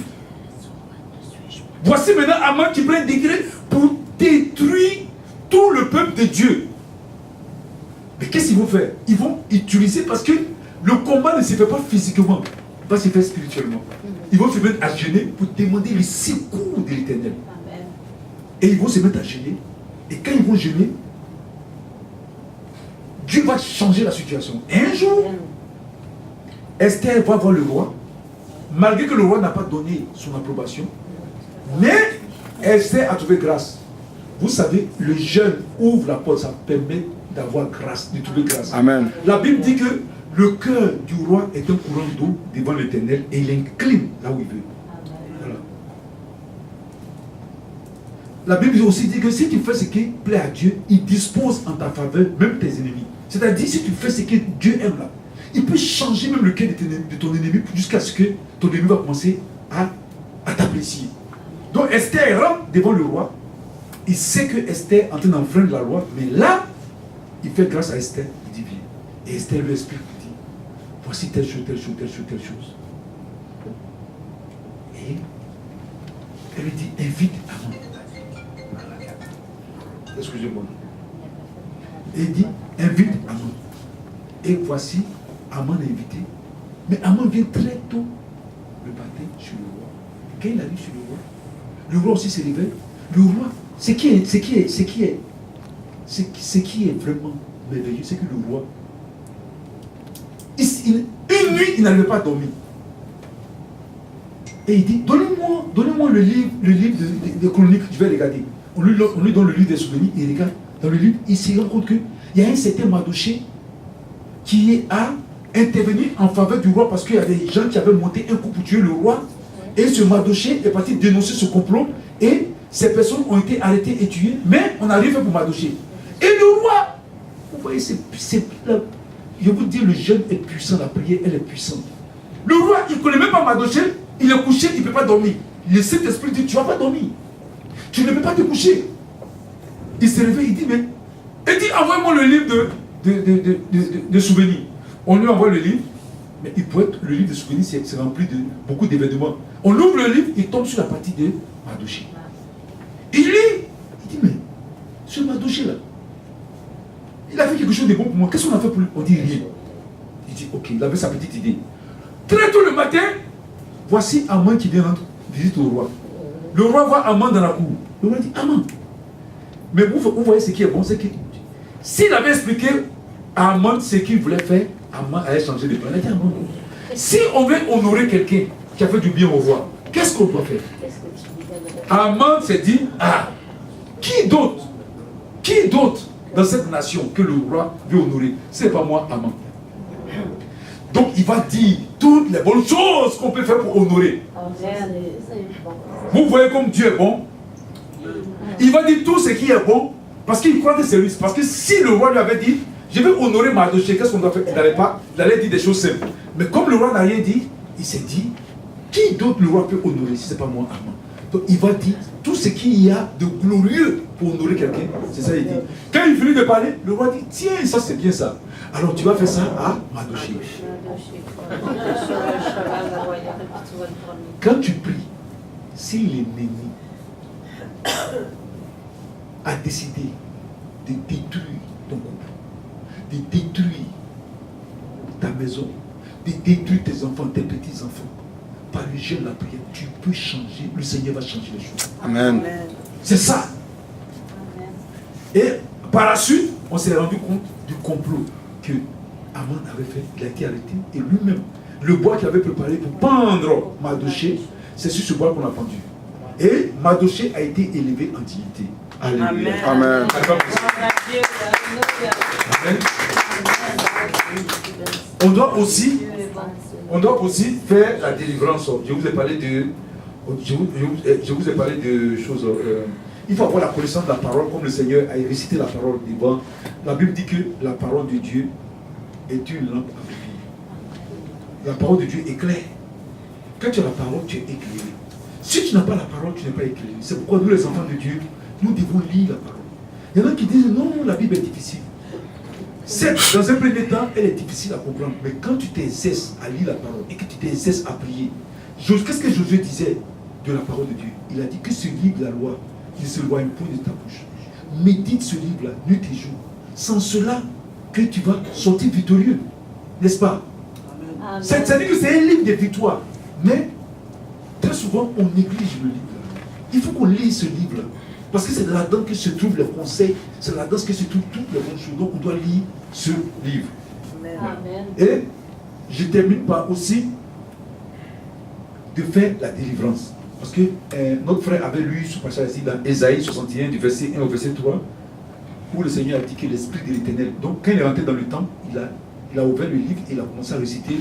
Voici maintenant Haman qui prend un décret pour détruire tout le peuple de Dieu. Mais qu'est-ce qu'ils vont faire? Ils vont utiliser, parce que le combat ne se fait pas physiquement, il va se faire spirituellement. Ils vont se mettre à jeûner pour demander le secours de l'Éternel. Et ils vont se mettre à jeûner. Et quand ils vont jeûner, Dieu va changer la situation. Et un jour, Esther va voir le roi, malgré que le roi n'a pas donné son approbation. Mais Esther a trouvé grâce. Vous savez, le jeûne ouvre la porte, ça permet d'avoir grâce, de trouver grâce. Amen. La Bible dit que le cœur du roi est un courant d'eau devant l'Éternel et il incline là où il veut. Voilà. La Bible aussi dit que si tu fais ce qui plaît à Dieu, il dispose en ta faveur même tes ennemis. C'est-à-dire, si tu fais ce que Dieu aime là, il peut changer même le cœur de ton ennemi jusqu'à ce que ton ennemi va commencer à t'apprécier. Donc Esther rentre devant le roi. Il sait que Esther est en train d'enfreindre la loi, mais là, il fait grâce à Esther, il dit viens. Et Esther lui explique, il dit, voici telle chose, telle chose, telle chose, telle chose. Et elle lui dit, invite Haman. Excusez-moi. Et il dit, invite Haman. Et voici, Haman est invité. Mais Haman vient très tôt le matin chez le roi. Quand il arrive chez le roi aussi se réveille. Le roi, ce qui est vraiment merveilleux, c'est que le roi, une nuit, il n'arrivait pas à dormir. Et il dit, donnez-moi le livre de chroniques, je vais regarder. On lui donne le livre des souvenirs, il regarde. Dans le livre, il se rend compte qu'il y a un certain Mardochée qui a intervenu en faveur du roi parce qu'il y avait des gens qui avaient monté un coup pour tuer le roi. Et ce Mardochée est parti dénoncer ce complot. Et ces personnes ont été arrêtées et tuées. Mais on a rien fait pour Mardochée. Et le roi, vous voyez, je vous dis, le jeûne est puissant, la prière, elle est puissante. Le roi, il ne connaît même pas Mardochée. Il est couché, il ne peut pas dormir. Le Saint-Esprit dit, tu ne vas pas dormir. Tu ne peux pas te coucher. Il se réveille, il dit, mais... Il dit, envoie-moi le livre de souvenirs. On lui envoie le livre. Mais il peut être, le livre de souvenirs, c'est rempli de beaucoup d'événements. On ouvre le livre, il tombe sur la partie de Mardochée. Il lit, il dit, mais ce Mardochée là, il a fait quelque chose de bon pour moi. Qu'est-ce qu'on a fait pour lui? On dit rien. Il dit, ok, il avait sa petite idée. Très tôt le matin, voici Haman qui vient rendre visite au roi. Le roi voit Haman dans la cour. Le roi dit, Haman. Mais vous voyez ce qui est bon, c'est que s'il avait expliqué à Haman ce qu'il voulait faire, Haman allait changer de plan. Il a dit, Haman, si on veut honorer quelqu'un qui a fait du bien au roi, qu'est-ce qu'on doit faire? Haman s'est dit, qui d'autre dans cette nation que le roi veut honorer? Ce n'est pas moi, Haman. Donc il va dire toutes les bonnes choses qu'on peut faire pour honorer. Vous voyez comme Dieu est bon. Il va dire tout ce qui est bon parce qu'il croit que c'est lui. Parce que si le roi lui avait dit, je vais honorer Mardochée, qu'est-ce qu'on doit faire? Il allait dire des choses simples. Mais comme le roi n'a rien dit, il s'est dit, qui d'autre le roi peut honorer si ce n'est pas moi, Haman? Donc il va dire tout ce qu'il y a de glorieux pour honorer quelqu'un. C'est ça il dit. Quand il finit de parler, le roi dit, tiens, ça c'est bien ça. Alors tu vas faire ça à Mardochée. Quand tu pries, si l'ennemi a décidé de détruire ton couple, de détruire ta maison, de détruire tes enfants, tes petits-enfants, par le jeûne, la prière, tu peux changer, le Seigneur va changer les choses. Amen. C'est ça. Amen. Et par la suite, on s'est rendu compte du complot que Haman avait fait. Il a été arrêté et lui-même, le bois qu'il avait préparé pour pendre Mardochée, C'est sur ce bois qu'on a pendu. Et Mardochée a été élevé en dignité. Alléluia. Amen. Amen. On doit aussi faire la délivrance. Je vous ai parlé de choses. Il faut avoir la connaissance de la parole, comme le Seigneur a récité la parole devant. La Bible dit que la parole de Dieu est une lampe à mes pieds. La parole de Dieu est claire. Quand tu as la parole, tu es éclairé. Si tu n'as pas la parole, tu n'es pas éclairé. C'est pourquoi nous, les enfants de Dieu, nous devons lire la parole. Il y en a qui disent non, la Bible est difficile. Certes, dans un premier temps, elle est difficile à comprendre. Mais quand tu t'exerces à lire la parole et que tu t'exerces à prier, qu'est-ce que Josué disait de la parole de Dieu? Il a dit que ce livre, la loi, ne s'éloigne point de ta bouche. Médite ce livre-là, nuit et jour. Sans cela, que tu vas sortir victorieux. N'est-ce pas? C'est-à-dire que c'est un livre de victoire. Mais très souvent, on néglige le livre-là. Il faut qu'on lise ce livre-là. Parce que c'est là-dedans que se trouvent les conseils, c'est là-dedans que se trouvent toutes les bonnes choses. Donc on doit lire ce livre. Amen. Et je termine par aussi de faire la délivrance. Parce que notre frère avait lu ce passage ici dans Ésaïe 61, du verset 1 au verset 3, où le Seigneur a dit que l'Esprit de l'Éternel. Donc quand il est rentré dans le temple, il a ouvert le livre et il a commencé à réciter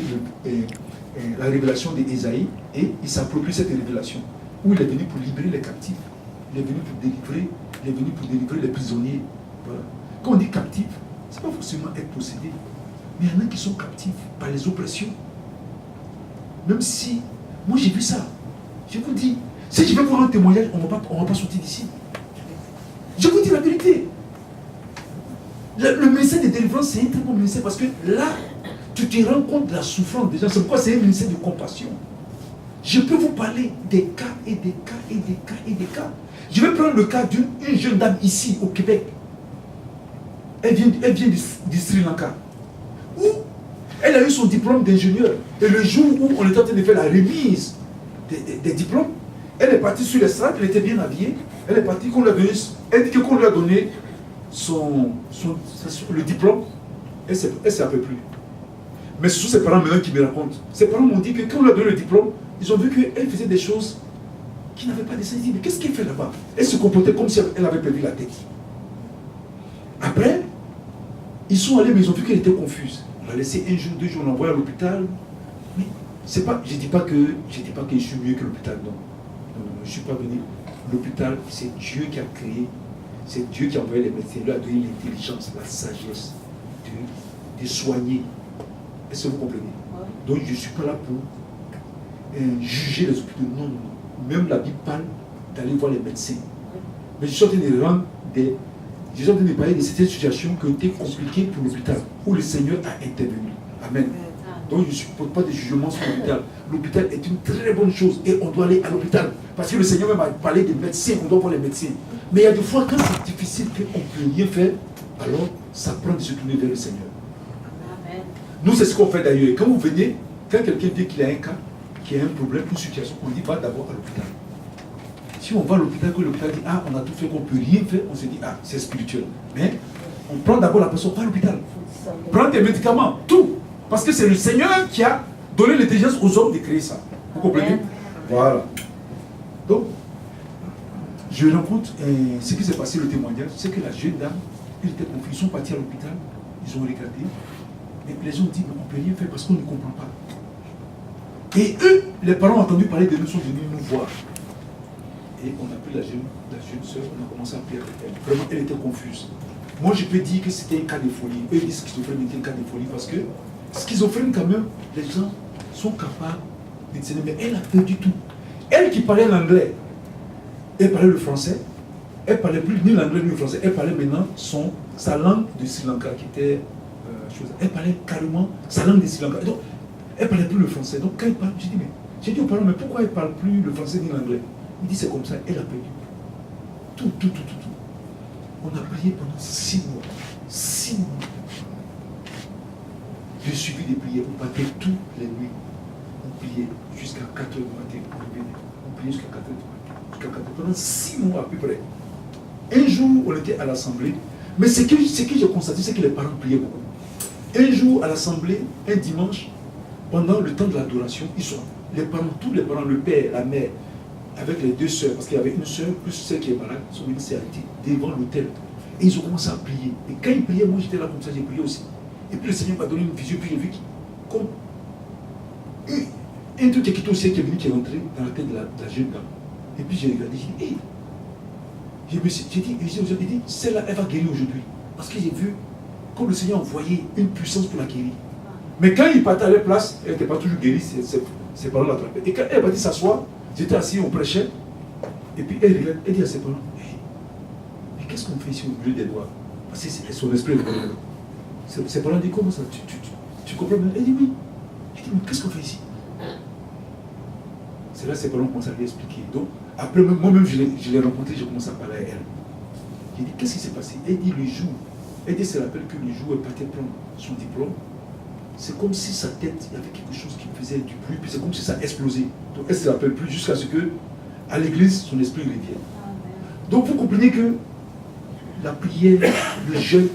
la révélation d'Ésaïe, et il s'approprie cette révélation, où il est venu pour libérer les captifs. Il est venu pour délivrer les prisonniers. Voilà. Quand on dit captif, ce n'est pas forcément être possédé. Mais il y en a qui sont captifs par les oppressions. Même si, moi j'ai vu ça. Je vous dis, si je vais voir un témoignage, on ne va pas sortir d'ici. Je vous dis la vérité. Le ministère de délivrance, c'est un très bon ministère parce que là, tu te rends compte de la souffrance des gens. C'est pourquoi c'est un ministère de compassion. Je peux vous parler des cas et des cas et des cas et des cas. Je vais prendre le cas d'une jeune dame ici au Québec. Elle vient du Sri Lanka. Où elle a eu son diplôme d'ingénieur. Et le jour où on était en train de faire la remise des diplômes, elle est partie sur les strates, elle était bien habillée. Elle est partie, elle dit qu'on lui a donné le diplôme. Elle ne s'en fait plus. Mais ce sont ses parents maintenant qui me racontent. Ses parents m'ont dit que quand on lui a donné le diplôme, ils ont vu qu'elle faisait des choses qui n'avaient pas de sens. Mais qu'est-ce qu'elle fait là-bas? Elle se comportait comme si elle avait perdu la tête. Après, ils sont allés, mais ils ont vu qu'elle était confuse. On l'a laissé un jour, 2 jours, on l'a envoyé à l'hôpital. Mais c'est pas, je ne dis pas que je suis mieux que l'hôpital, non. Non, je ne suis pas venu. L'hôpital, c'est Dieu qui a créé, c'est Dieu qui a envoyé les médecins, lui a donné l'intelligence, la sagesse de soigner. Est-ce que vous comprenez? Donc je ne suis pas là pour juger les hôpitaux. Non, non, non. Même la Bible parle d'aller voir les médecins. Mais je suis en train de parler de certaines situations qui ont été compliquées pour l'hôpital, où le Seigneur a intervenu. Amen. Donc je ne supporte pas de jugement sur l'hôpital. L'hôpital est une très bonne chose et on doit aller à l'hôpital. Parce que le Seigneur même a parlé des médecins, on doit voir les médecins. Mais il y a des fois quand c'est difficile qu'on ne peut rien faire, alors ça prend de se tourner vers le Seigneur. Amen. Nous, c'est ce qu'on fait d'ailleurs. Quand vous venez, quand quelqu'un dit qu'il a un cas, qu'il y a un problème, une situation, on dit va d'abord à l'hôpital. Si on va à l'hôpital, que l'hôpital dit ah, on a tout fait, qu'on ne peut rien faire, on se dit ah, c'est spirituel. Mais on prend d'abord la personne, va à l'hôpital. Prends tes médicaments, tout. Parce que c'est le Seigneur qui a donné l'intelligence aux hommes de créer ça. Vous comprenez? Voilà. Donc, je rencontre ce qui s'est passé, le témoignage, c'est que la jeune dame, elle était confuse. Ils sont partis à l'hôpital, ils ont regardé, mais les gens ont dit mais on ne peut rien faire parce qu'on ne comprend pas. Et eux, les parents ont entendu parler de nous, sont venus nous voir. Et on a pris la jeune soeur, on a commencé à prier avec elle. Vraiment, elle était confuse. Moi, je peux dire que c'était un cas de folie. Eux disent que schizophrène était un cas de folie parce que schizophrène, quand même, les gens sont capables de discerner. Mais elle a perdu tout. Elle qui parlait l'anglais, elle parlait le français. Elle parlait plus ni l'anglais ni le français. Elle parlait maintenant sa langue de Sri Lanka qui était elle parlait carrément sa langue de Sri Lanka. Donc, elle parlait plus le français. Donc, quand elle parle, j'ai dit aux parents, mais pourquoi elle ne parle plus le français ni l'anglais? Il dit c'est comme ça, elle a perdu tout. On a prié pendant 6 mois. 6 mois. J'ai suivi des prières. On partait toutes les nuits. On priait jusqu'à 4 h du matin. On priait jusqu'à 4 h du matin. Pendant 6 mois à peu près. Un jour, on était à l'assemblée. Mais ce que j'ai constaté, c'est que les parents priaient beaucoup. Un jour, à l'assemblée, un dimanche, pendant le temps de l'adoration, ils sont les parents, tous les parents, le père, la mère, avec les deux sœurs, parce qu'il y avait une sœur plus celle qui est malade, sont venus s'arrêter devant l'autel. Et ils ont commencé à prier. Et quand ils priaient, moi j'étais là comme ça, j'ai prié aussi. Et puis le Seigneur m'a donné une vision, puis j'ai vu comme un truc qui est quitté au ciel qui est venu, qui est rentré dans la tête de la jeune dame. Et puis j'ai regardé, j'ai dit, hey. J'ai dit, celle-là, elle va guérir aujourd'hui. Parce que j'ai vu, comme le Seigneur envoyait une puissance pour la guérir. Mais quand il partait à leur place, elle n'était pas toujours guérie, ses parents l'attrapaient. Et quand elle va dire s'asseoir, j'étais assis, on prêchait. Et puis elle regarde, elle dit à ses parents, hey, mais qu'est-ce qu'on fait ici au milieu des doigts? Parce que c'est son esprit. Ses parents disent, comment ça? Tu comprends bien? Elle dit oui. Elle dit, mais qu'est-ce qu'on fait ici? C'est là que ses parents commencent à lui expliquer. Donc, après, moi-même, je l'ai rencontrée, j'ai commencé à parler à elle. J'ai dit, qu'est-ce qui s'est passé? Elle dit, le jour. Elle dit, se rappelle que le jour où elle partait prendre son diplôme, c'est comme si sa tête, il y avait quelque chose qui faisait du bruit, puis c'est comme si ça explosait. Donc, elle ne se rappelle plus jusqu'à ce que, à l'église, son esprit revienne. Donc, vous comprenez que la prière, le jeûne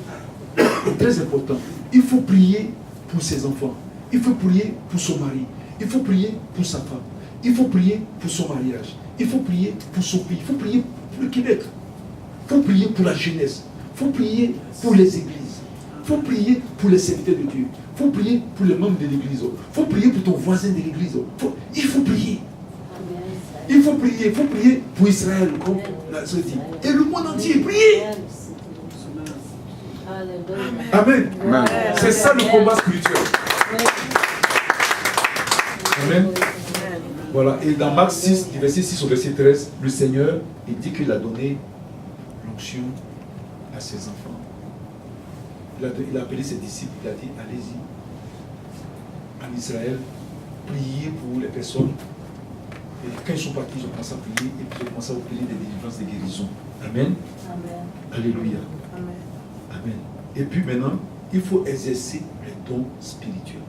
est très important. Il faut prier pour ses enfants. Il faut prier pour son mari. Il faut prier pour sa femme. Il faut prier pour son mariage. Il faut prier pour son pays. Il faut prier pour le Québec. Il faut prier pour la jeunesse. Il faut prier pour les églises. Il faut prier pour les serviteurs de Dieu. Il faut prier pour les membres de l'église. Il faut prier pour ton voisin de l'église. Il faut prier. Il faut prier pour Israël, comme la soeur dit. Et le monde entier, prier. Amen. Amen. C'est ça le combat spirituel. Amen. Voilà, et dans Marc 6, du verset 6 au verset 13, le Seigneur, il dit qu'il a donné l'onction à ses enfants. Il a appelé ses disciples, il a dit, allez-y, en Israël, priez pour les personnes. Et quand ils sont partis, ils ont commencé à prier, et puis ils ont commencé à prier des délivrances, des guérisons. Amen. Amen. Alléluia. Amen. Amen. Et puis maintenant, il faut exercer les dons spirituels.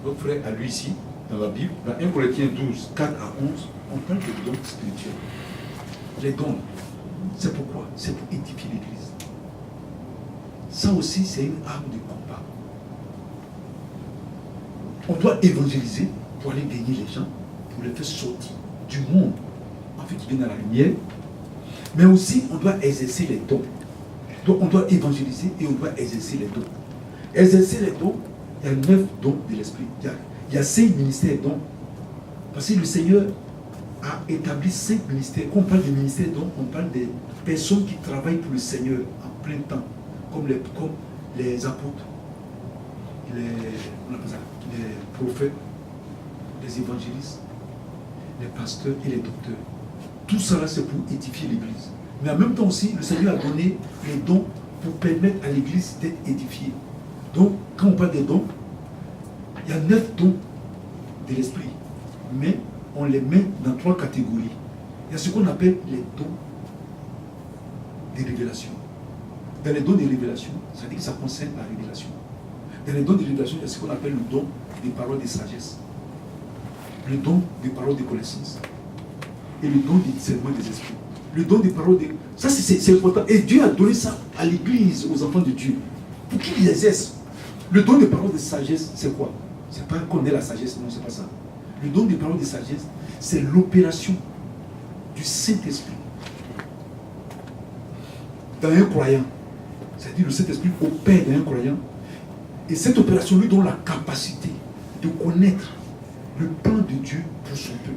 Notre frère a lu ici, dans la Bible, dans 1 Corinthiens 12, 4 à 11, on parle de dons spirituels. Les dons, c'est pourquoi? C'est pour édifier l'Église. Ça aussi, c'est une arme de combat. On doit évangéliser pour aller gagner les gens, pour les faire sortir du monde, en fait, qui viennent à la lumière. Mais aussi, on doit exercer les dons. Donc, on doit évangéliser et on doit exercer les dons. Exercer les dons, il y a 9 dons de l'Esprit. Il y a 5 ministères dons. Parce que le Seigneur a établi 5 ministères. Quand on parle de ministères dons, on parle des personnes qui travaillent pour le Seigneur en plein temps, comme les apôtres, les prophètes, les évangélistes, les pasteurs et les docteurs. Tout ça là, c'est pour édifier l'Église. Mais en même temps aussi, le Seigneur a donné les dons pour permettre à l'Église d'être édifiée. Donc, quand on parle des dons, il y a 9 dons de l'Esprit. Mais on les met dans 3 catégories. Il y a ce qu'on appelle les dons de révélation. Dans les dons de révélation, ça veut dire que ça concerne la révélation. Dans les dons de révélation, il y a ce qu'on appelle le don des paroles de sagesse, le don des paroles de connaissance et le don du discernement des esprits. Le don des paroles de... Ça, c'est important. Et Dieu a donné ça à l'Église, aux enfants de Dieu, pour qu'ils exercent. Le don des paroles de sagesse, c'est quoi? C'est pas qu'on ait la sagesse, non, c'est pas ça. Le don des paroles de sagesse, c'est l'opération du Saint-Esprit dans un croyant. C'est-à-dire le Saint-Esprit opère dans un croyant. Et cette opération lui donne la capacité de connaître le plan de Dieu pour son peuple.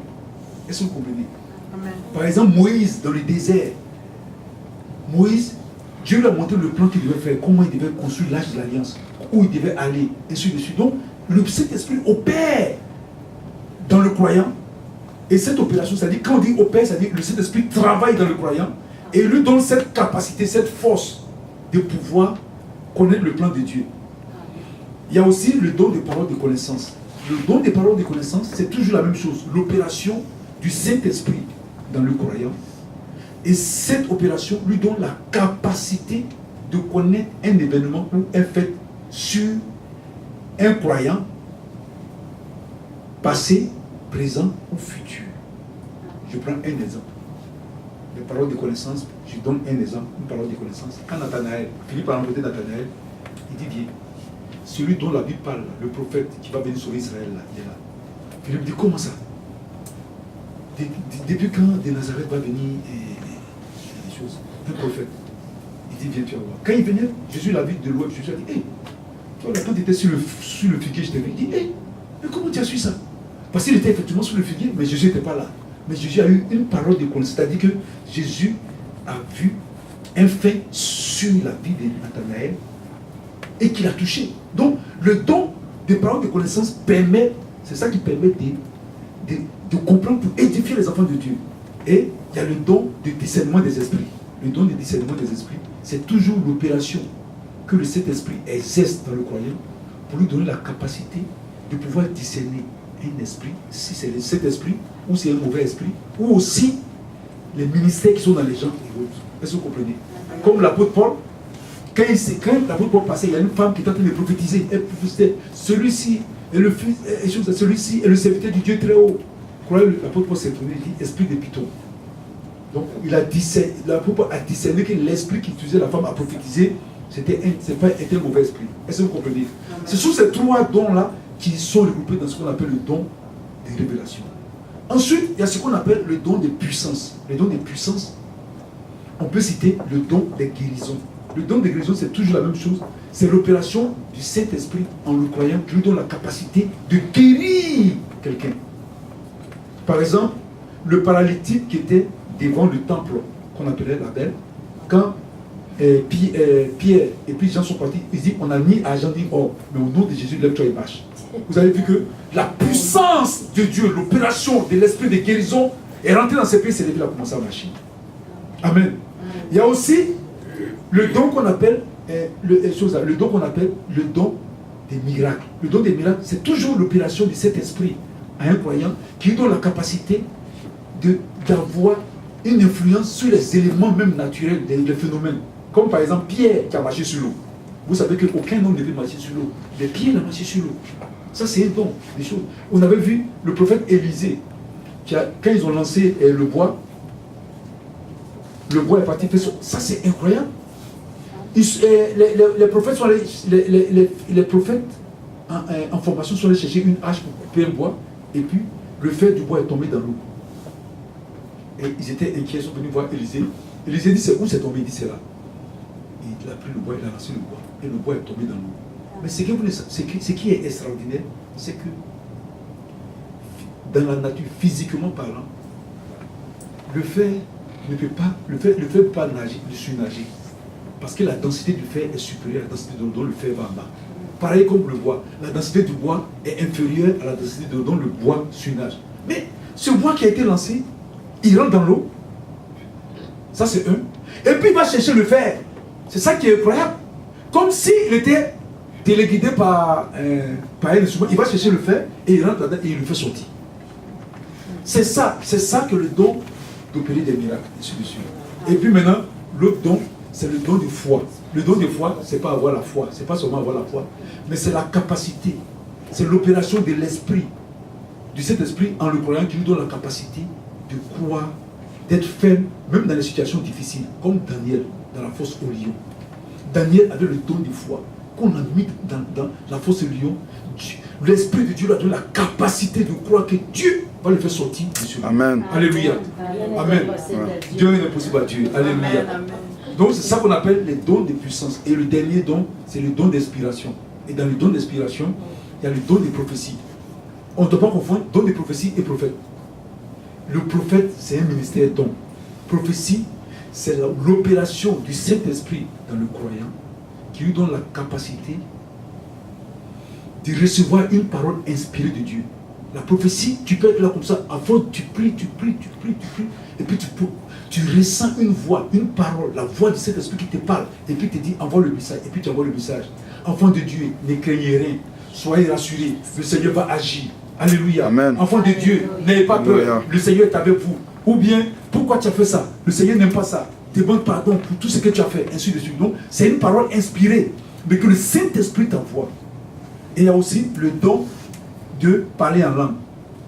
Est-ce que vous comprenez? Amen. Par exemple, Moïse dans le désert. Moïse, Dieu lui a montré le plan qu'il devait faire, comment il devait construire l'arche de l'Alliance, où il devait aller, et ainsi de suite. Donc, le Saint-Esprit opère dans le croyant. Et cette opération, c'est-à-dire, quand on dit opère, c'est-à-dire que le Saint-Esprit travaille dans le croyant et lui donne cette capacité, cette force de pouvoir connaître le plan de Dieu. Il y a aussi le don des paroles de connaissance. Le don des paroles de connaissance, c'est toujours la même chose. L'opération du Saint-Esprit dans le croyant. Et cette opération lui donne la capacité de connaître un événement ou un fait sur un croyant, passé, présent ou futur. Je prends un exemple. Les paroles de connaissance, je donne un exemple, une parole de connaissance. Quand Nathanaël, Philippe a rencontré Nathanaël, il dit, viens. Celui dont la Bible parle, le prophète qui va venir sauver Israël, là, il est là. Philippe dit, comment ça? Depuis quand de Nazareth va venir des choses? Un prophète. Il dit, viens, tu vas voir. Quand il venait, Jésus l'a vu de loin. Jésus a dit, hé, toi, là, quand tu étais sur le figuier, je t'ai vu. Il dit, hé, mais comment tu as su ça? Parce qu'il était effectivement sur le figuier, mais Jésus n'était pas là. Mais Jésus a eu une parole de connaissance. C'est-à-dire que Jésus a vu un fait sur la vie de Nathanaël et qu'il a touché. Donc, le don des paroles de connaissance permet, c'est ça qui permet de comprendre pour édifier les enfants de Dieu. Et il y a le don de discernement des esprits. Le don de discernement des esprits, c'est toujours l'opération que le Saint-Esprit exerce dans le croyant pour lui donner la capacité de pouvoir discerner un esprit, si c'est le Saint-Esprit, ou c'est un mauvais esprit, ou aussi les ministères qui sont dans les gens et autres. Est-ce que vous comprenez? Comme l'apôtre Paul, quand l'apôtre Paul passait, il y a une femme qui était en train de prophétiser. Elle prophétisait, celui-ci est le fils, celui-ci est le serviteur du Dieu très haut. L'apôtre Paul s'est tourné, il dit esprit de Python. Donc l'apôtre Paul a discerné que l'esprit qui utilisait la femme à prophétiser, c'était un mauvais esprit. Est-ce que vous comprenez? Ce sont ces trois dons-là qui sont regroupés dans ce qu'on appelle le don de révélation. Ensuite, il y a ce qu'on appelle le don de puissance. Le don de puissance, on peut citer le don des guérisons. Le don de guérison, c'est toujours la même chose. C'est l'opération du Saint-Esprit en le croyant qui lui donne la capacité de guérir quelqu'un. Par exemple, le paralytique qui était devant le temple qu'on appelait la Belle, quand Pierre et puis Jean sont partis, ils disent on a mis argent ni or, mais au nom de Jésus, lève-toi et marche. Vous avez vu que la puissance de Dieu, l'opération de l'esprit de guérison est rentrée dans ces pays, c'est là qu'il a commencé à marcher. Amen. Il y a aussi le don qu'on appelle le don des miracles. Le don des miracles, c'est toujours l'opération de cet esprit à un croyant qui lui donne la capacité d'avoir une influence sur les éléments même naturels, les phénomènes. Comme par exemple Pierre qui a marché sur l'eau. Vous savez qu'aucun homme ne peut marcher sur l'eau. Mais Pierre a marché sur l'eau. Ça, c'est un don, des choses. On avait vu le prophète Élisée, quand ils ont lancé le bois est parti. Ça, c'est incroyable. Les prophètes sont allés, les prophètes en formation sont allés chercher une hache pour couper un bois, et puis le fer du bois est tombé dans l'eau. Et ils étaient inquiets, ils sont venus voir Élisée. Élisée dit, c'est où c'est tombé? Il dit, c'est là. Et il a pris le bois, il a lancé le bois, et le bois est tombé dans l'eau. Mais ce qui est extraordinaire, c'est que dans la nature, physiquement parlant, le fer ne peut pas nager, ne surnager. Parce que la densité du fer est supérieure à la densité de l'eau dont le fer va en bas. Pareil comme le bois. La densité du bois est inférieure à la densité de l'eau dont le bois surnage. Mais ce bois qui a été lancé, il rentre dans l'eau. Ça, c'est un. Et puis il va chercher le fer. C'est ça qui est incroyable. Comme s'il était téléguidé par un instrument. Il va chercher le fer et il rentre là-dedans et il le fait sortir. C'est ça que le don d'opérer des miracles. Et puis maintenant, l'autre don, c'est le don de foi. Le don de foi, c'est pas avoir la foi, c'est pas seulement avoir la foi, mais c'est la capacité, c'est l'opération de l'esprit, du Saint-Esprit en le croyant qui lui donne la capacité de croire, d'être ferme, même dans les situations difficiles, comme Daniel dans la fosse au lion. Daniel avait le don de foi qu'on a mis dans la fosse au lion. L'Esprit de Dieu lui a donné la capacité de croire que Dieu va le faire sortir de celui-là. Amen. Alléluia. Amen. Dieu n'est impossible à Dieu. Alléluia. Donc c'est ça qu'on appelle les dons de puissance. Et le dernier don, c'est le don d'inspiration. Et dans le don d'inspiration, il y a le don de prophétie. On ne doit pas confondre don de prophétie et prophète. Le prophète, c'est un ministère don. Prophétie, c'est l'opération du Saint-Esprit dans le croyant qui lui donne la capacité de recevoir une parole inspirée de Dieu. La prophétie, tu peux être là comme ça, avant tu pries, et puis tu ressens une voix, une parole, la voix de cet esprit qui te parle, et puis te dit envoie le message, et puis tu envoies le message. Enfant de Dieu, ne craignez rien, soyez rassurés, le Seigneur va agir. Alléluia. Amen. Enfant de Dieu, n'ayez pas peur, le Seigneur est avec vous. Ou bien, pourquoi tu as fait ça? Le Seigneur n'aime pas ça. Demande pardon pour tout ce que tu as fait, ainsi de suite. Donc, c'est une parole inspirée, mais que le Saint-Esprit t'envoie. Et il y a aussi le don de parler en langue.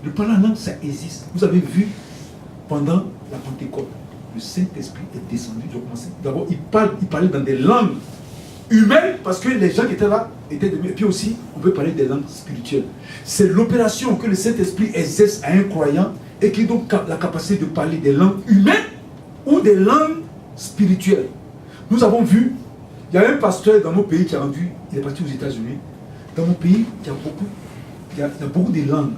Le parler en langue, ça existe. Vous avez vu pendant la Pentecôte, le Saint-Esprit est descendu. D'abord, il parlait dans des langues humaines, parce que les gens qui étaient là étaient des... Et puis aussi, on peut parler des langues spirituelles. C'est l'opération que le Saint-Esprit exerce à un croyant et qui donc a la capacité de parler des langues humaines ou des langues spirituelles. Nous avons vu, il y a un pasteur dans mon pays qui a rendu, il est parti aux États-Unis. Dans mon pays, il y a beaucoup de langues.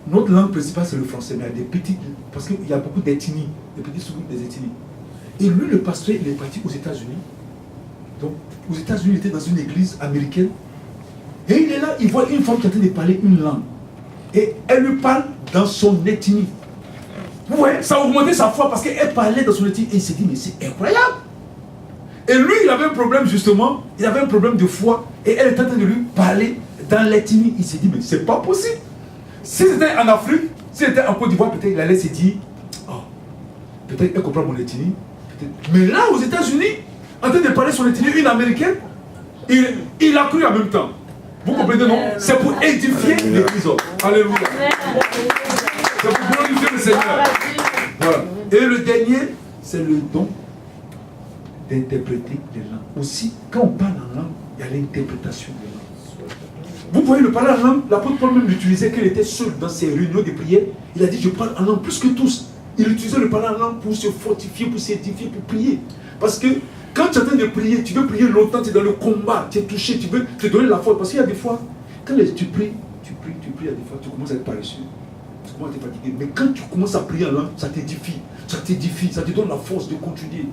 Notre langue principale, c'est le français, mais il y a des petites, parce qu'il y a beaucoup d'ethnies, des petits sous-groupes des ethnies. Et lui, le pasteur, il est parti aux États-Unis. Donc, aux États-Unis, il était dans une église américaine. Et il est là, il voit une femme qui est en train de parler une langue. Et elle lui parle dans son ethnie. Vous voyez, ça a augmenté sa foi parce qu'elle parlait dans son ethnie. Et il s'est dit, mais c'est incroyable. Et lui, il avait un problème justement, il avait un problème de foi. Et elle était en train de lui parler dans l'ethnie. Il s'est dit, mais c'est pas possible. Si c'était en Afrique, si c'était en Côte d'Ivoire, peut-être il allait se dire, oh, peut-être elle comprend mon ethnie. Mais là, aux États-Unis, en train de parler son ethnie, une américaine, il a cru en même temps. Vous comprenez, non? C'est pour édifier l'église. Alléluia. C'est pour glorifier le Seigneur. Voilà. Et le dernier, c'est le don d'interpréter les langues. Aussi, quand on parle en langue, il y a l'interprétation des langues. Vous voyez, le parler en langue, l'apôtre Paul même l'utilisait quand il était seul dans ses réunions de prière. Il a dit, je parle en langue plus que tous. Il utilisait le parler en langue pour se fortifier, pour s'édifier, pour prier. Parce que quand tu es en train de prier, tu veux prier longtemps, tu es dans le combat, tu es touché, tu veux te donner la force. Parce qu'il y a des fois, quand tu pries, il y a des fois, tu commences à être paresseux, tu commences à être fatigué. Mais quand tu commences à prier en langue, ça t'édifie, ça te donne la force de continuer,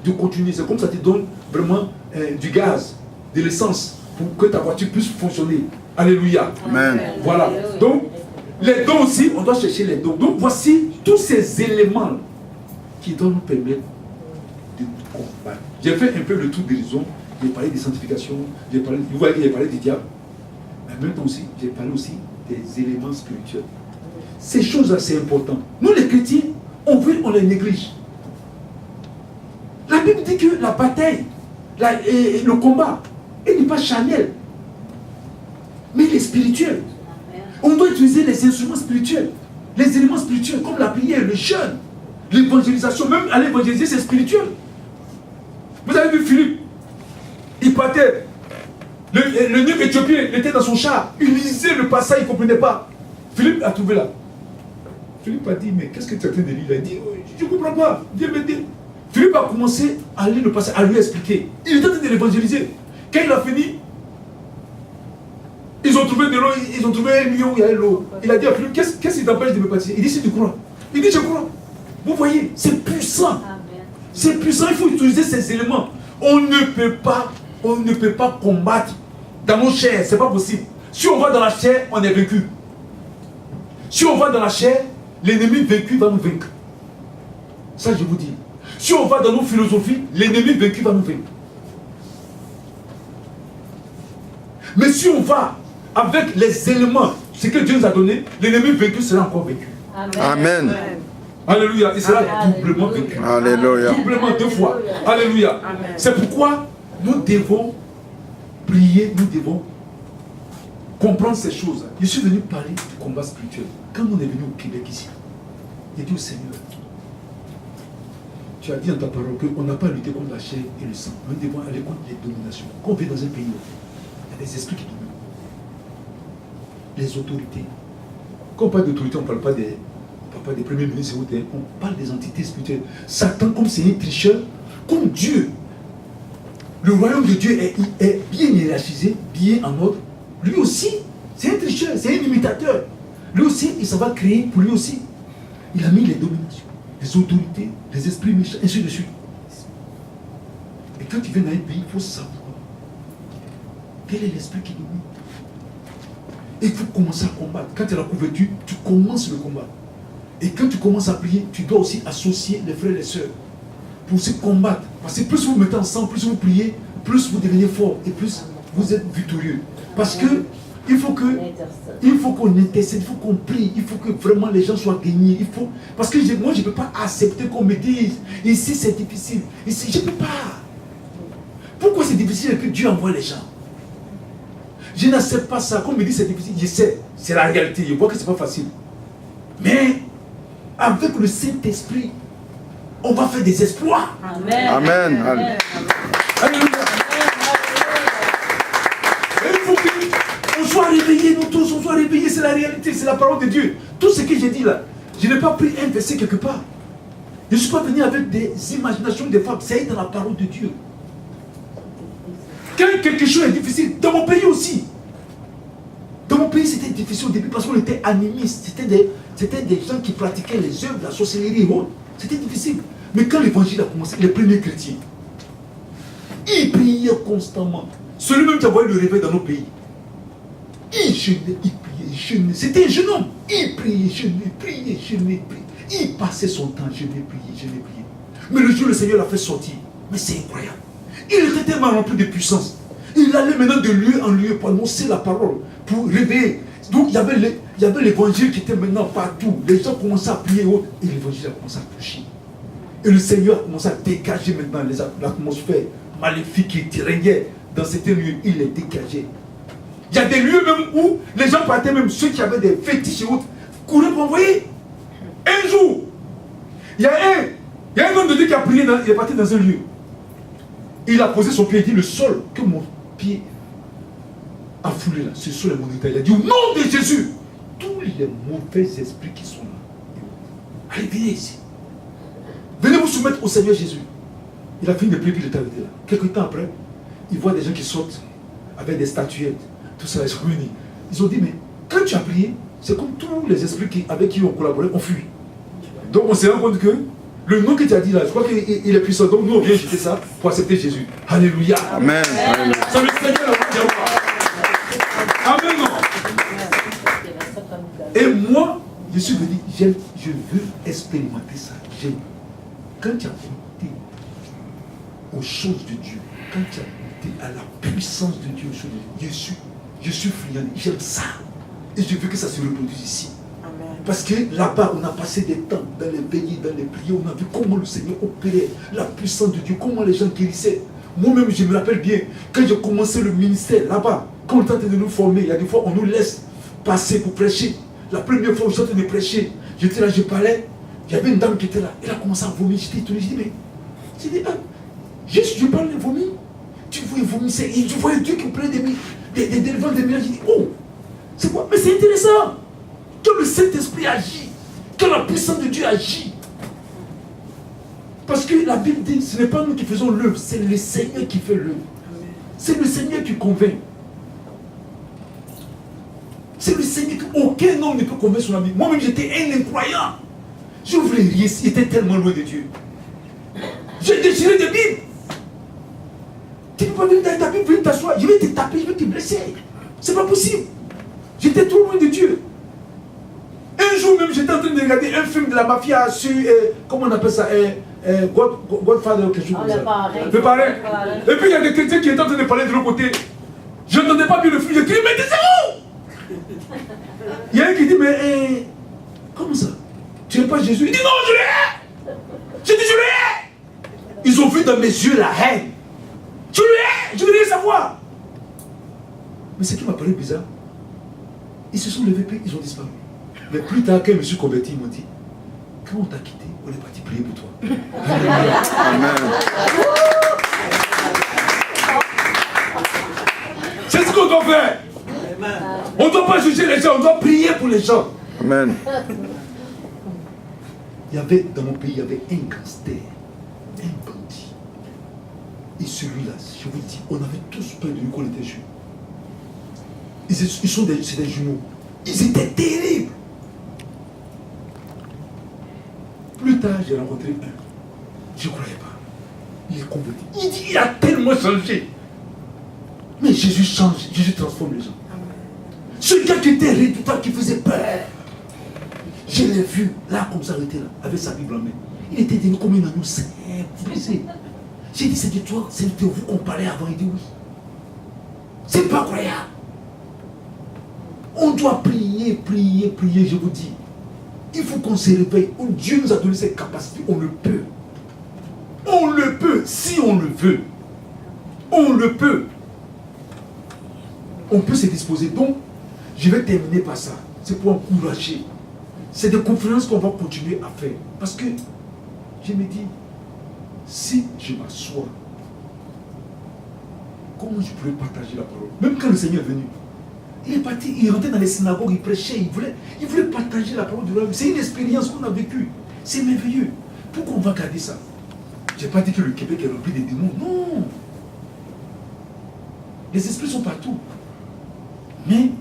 de continuer. C'est comme ça te donne vraiment du gaz, de l'essence, pour que ta voiture puisse fonctionner. Alléluia. Amen. Voilà. Donc, les dons aussi, on doit chercher les dons. Donc, voici tous ces éléments qui doivent nous permettre de combattre. J'ai fait un peu le tour d'horizon. J'ai parlé des sanctifications, vous voyez, j'ai parlé du diable. Mais en même temps aussi, j'ai parlé aussi des éléments spirituels. Ces choses-là, c'est important. Nous, les chrétiens, on les néglige. La Bible dit que la bataille, le combat, il n'est pas charnel, mais il est spirituel. On doit utiliser les instruments spirituels, les éléments spirituels, comme la prière, le jeûne, l'évangélisation. Même aller évangéliser, c'est spirituel. Vous avez vu Philippe, il partait. Le nuque éthiopien, il était dans son char. Il lisait le passage, il ne comprenait pas. Philippe a trouvé là. Philippe a dit, mais qu'est-ce que tu es en train de lire? Il a dit, je ne comprends pas. Dieu me dit. Philippe a commencé à lire le passage, à lui expliquer. Il était en train de l'évangéliser. Quand il a fini, ils ont trouvé de l'eau, ils ont trouvé un lieu où il y a de l'eau. Il a dit à Philippe, qu'est-ce qui t'empêche de me baptiser? Il dit, si tu crois. Il dit, je crois. Vous voyez, c'est puissant. C'est puissant, il faut utiliser ces éléments. On ne peut pas combattre dans nos chairs, c'est pas possible. Si on va dans la chair, on est vaincu. Si on va dans la chair, l'ennemi vaincu va nous vaincre. Ça, je vous dis. Si on va dans nos philosophies, l'ennemi vaincu va nous vaincre. Mais si on va avec les éléments, ce que Dieu nous a donné, l'ennemi vaincu sera encore vaincu. Amen. Amen. Alléluia. Il sera doublement vaincu. Alléluia. Doublement, 2 fois. Alléluia. C'est pourquoi nous devons prier, nous devons comprendre ces choses. Je suis venu parler du combat spirituel. Quand on est venu au Québec ici, j'ai dit au Seigneur, tu as dit en ta parole qu'on n'a pas lutté contre la chair et le sang. Nous devons aller contre les dominations. Quand on vit dans un pays, il y a des esprits qui dominent. Les autorités. Quand on parle d'autorité, on ne parle pas des premiers ministres, on parle des entités spirituelles. Satan, comme c'est un tricheur, comme Dieu, le royaume de Dieu est bien hiérarchisé, bien en ordre. Lui aussi, c'est un tricheur, c'est un imitateur. Lui aussi, il s'en va créer pour lui aussi. Il a mis les dominations, les autorités, les esprits méchants, ainsi de suite. Et quand tu viens dans un pays, il faut savoir quel est l'esprit qui domine. Et il faut commencer à combattre. Quand tu as la couverture, tu commences le combat. Et quand tu commences à prier, tu dois aussi associer les frères et les sœurs pour se combattre. Parce que plus vous mettez ensemble, plus vous priez, plus vous devenez fort et plus vous êtes victorieux. Parce que il faut qu'on intercède, il faut qu'on prie, il faut que vraiment les gens soient gagnés. Parce que moi, je ne peux pas accepter qu'on me dise ici c'est difficile. Ici, je ne peux pas. Pourquoi c'est difficile que Dieu envoie les gens? Je n'accepte pas ça. Qu'on me dit c'est difficile, je sais, c'est la réalité. Je vois que ce n'est pas facile. Mais avec le Saint-Esprit, on va faire des exploits. Amen. Amen. Amen. Alléluia. sois réveillé, c'est la réalité, c'est la parole de Dieu. Tout ce que j'ai dit là, je n'ai pas pris un verset quelque part. Je ne suis pas venu avec des imaginations des femmes, c'est dans la parole de Dieu. Quand quelque chose est difficile, dans mon pays aussi. Dans mon pays, c'était difficile au début parce qu'on était animistes. C'était des gens qui pratiquaient les œuvres, la sorcellerie et autres. C'était difficile. Mais quand l'évangile a commencé, les premiers chrétiens, ils priaient constamment. Celui-même qui a envoyé le réveil dans nos pays. Il jeûnait, il priait, il jeûnait. C'était un jeune homme. Il priait, jeûnait, priait, jeûnait, priait. Il passait son temps, jeûnait, priait, jeûnait, priait. Mais le jour où le Seigneur l'a fait sortir, mais c'est incroyable. Il était tellement rempli de puissance. Il allait maintenant de lieu en lieu pour annoncer la parole, pour réveiller. Donc il y avait l'évangile qui était maintenant partout. Les gens commençaient à prier et l'évangile a commencé à toucher. Et le Seigneur a commencé à dégager maintenant l'atmosphère maléfique qui régnait dans certains lieux. Il les dégageait. Il y a des lieux même où les gens partaient, même ceux qui avaient des fétiches et autres, couraient pour envoyer. Un jour, il y a un homme de Dieu qui a prié, il est parti dans un lieu. Il a posé son pied, il dit, le sol que mon pied a foulé là, ce sol est mon état. Il a dit, au nom de Jésus, tous les mauvais esprits qui sont là, allez, venez ici. Venez vous soumettre au Seigneur Jésus. Il a fini de prier, puis il est arrêté là. Quelques temps après, il voit des gens qui sortent avec des statuettes, tout ça, ils ont dit, mais quand tu as prié, c'est comme tous les esprits avec qui on collaboré ont fui. Donc on s'est rendu compte que le nom que tu as dit là, je crois qu'il est puissant. Donc nous on vient jeter ça pour accepter Jésus. Alléluia. Amen. Ça le Seigneur a Amen. Et moi, je suis venu, je veux expérimenter ça. Quand tu as goûté aux choses de Dieu, quand tu as goûté à la puissance de Dieu, je suis friand, j'aime ça. Et je veux que ça se reproduise ici. Amen. Parce que là-bas, on a passé des temps dans les veillées, dans les prières, on a vu comment le Seigneur opérait, la puissance de Dieu, comment les gens guérissaient. Moi-même, je me rappelle bien, quand j'ai commencé le ministère là-bas, quand on est en train de nous former, il y a des fois, on nous laisse passer pour prêcher. La première fois où je suis en train de prêcher, j'étais là, je parlais, il y avait une dame qui était là, elle a commencé à vomir, j'étais étonné, je dis, mais, juste je parle de vomir, tu vois, vomir, et tu vois Dieu qui prenait des délivrants, des miracles, je dis, oh, c'est quoi? Mais c'est intéressant, que le Saint-Esprit agit, que la puissance de Dieu agit. Parce que la Bible dit, ce n'est pas nous qui faisons l'œuvre, c'est le Seigneur qui fait l'œuvre. C'est le Seigneur qui convainc. C'est le Seigneur qui... Aucun homme ne peut convaincre son ami. Moi-même, j'étais un incroyant. Je voulais rien, j'étais tellement loin de Dieu. J'ai déchiré des Bibles. Tu ne peux pas venir dans ta Bible, venir t'asseoir. Je vais te taper, je vais te blesser. C'est pas possible. J'étais trop loin de Dieu. Un jour même, j'étais en train de regarder un film de la mafia sur... comment on appelle ça Godfather ou quelque chose comme ça. Le parrain. Et puis il y a des chrétiens qui étaient en train de parler de l'autre côté. Je n'entendais pas bien le film. J'ai dit, mais c'est où? Il y a un qui dit, mais comment ça? Tu n'aimes pas Jésus? Il dit, non, je l'ai. J'ai dit, je l'ai. Ils ont vu dans mes yeux la haine. Je l'ai. Je veux rien savoir. Mais ce qui m'a paru bizarre, ils se sont levés puis ils ont disparu. Mais plus tard, quand je me suis converti, ils m'ont dit, quand on t'a quitté, on est parti prier pour toi. Amen. C'est ce qu'on doit faire. On ne doit pas juger les gens, on doit prier pour les gens. Amen. Il y avait, dans mon pays, il y avait un gangster, un bandit. Et celui-là, je vous dis, on avait tous peur de lui quand on était jeunes. C'est des jumeaux. Ils étaient terribles. Plus tard, j'ai rencontré un. Je ne croyais pas. Il est converti. Il dit, il a tellement changé. Mais Jésus change, Jésus transforme les gens. Ce gars qui était redoutable, qui faisait peur. Je l'ai vu, là, comme ça, il était là, avec sa Bible en main. Il était devenu comme un agneau simple. J'ai dit, c'est de toi, c'est de vous qu'on parlait avant. Il dit oui. C'est pas croyable. On doit prier, prier, prier, je vous dis. Il faut qu'on se réveille. Dieu nous a donné cette capacité, on le peut. On le peut, si on le veut. On le peut. On peut se disposer. Donc, je vais terminer par ça. C'est pour encourager. C'est des conférences qu'on va continuer à faire. Parce que, je me dis, si je m'assois, comment je pourrais partager la parole? Même quand le Seigneur est venu, Il est parti, il rentrait dans les synagogues, il prêchait, il voulait partager la parole de Dieu. C'est une expérience qu'on a vécue. C'est merveilleux. Pourquoi on va garder ça? Je n'ai pas dit que le Québec est rempli de démons. Non. Les esprits sont partout. Mais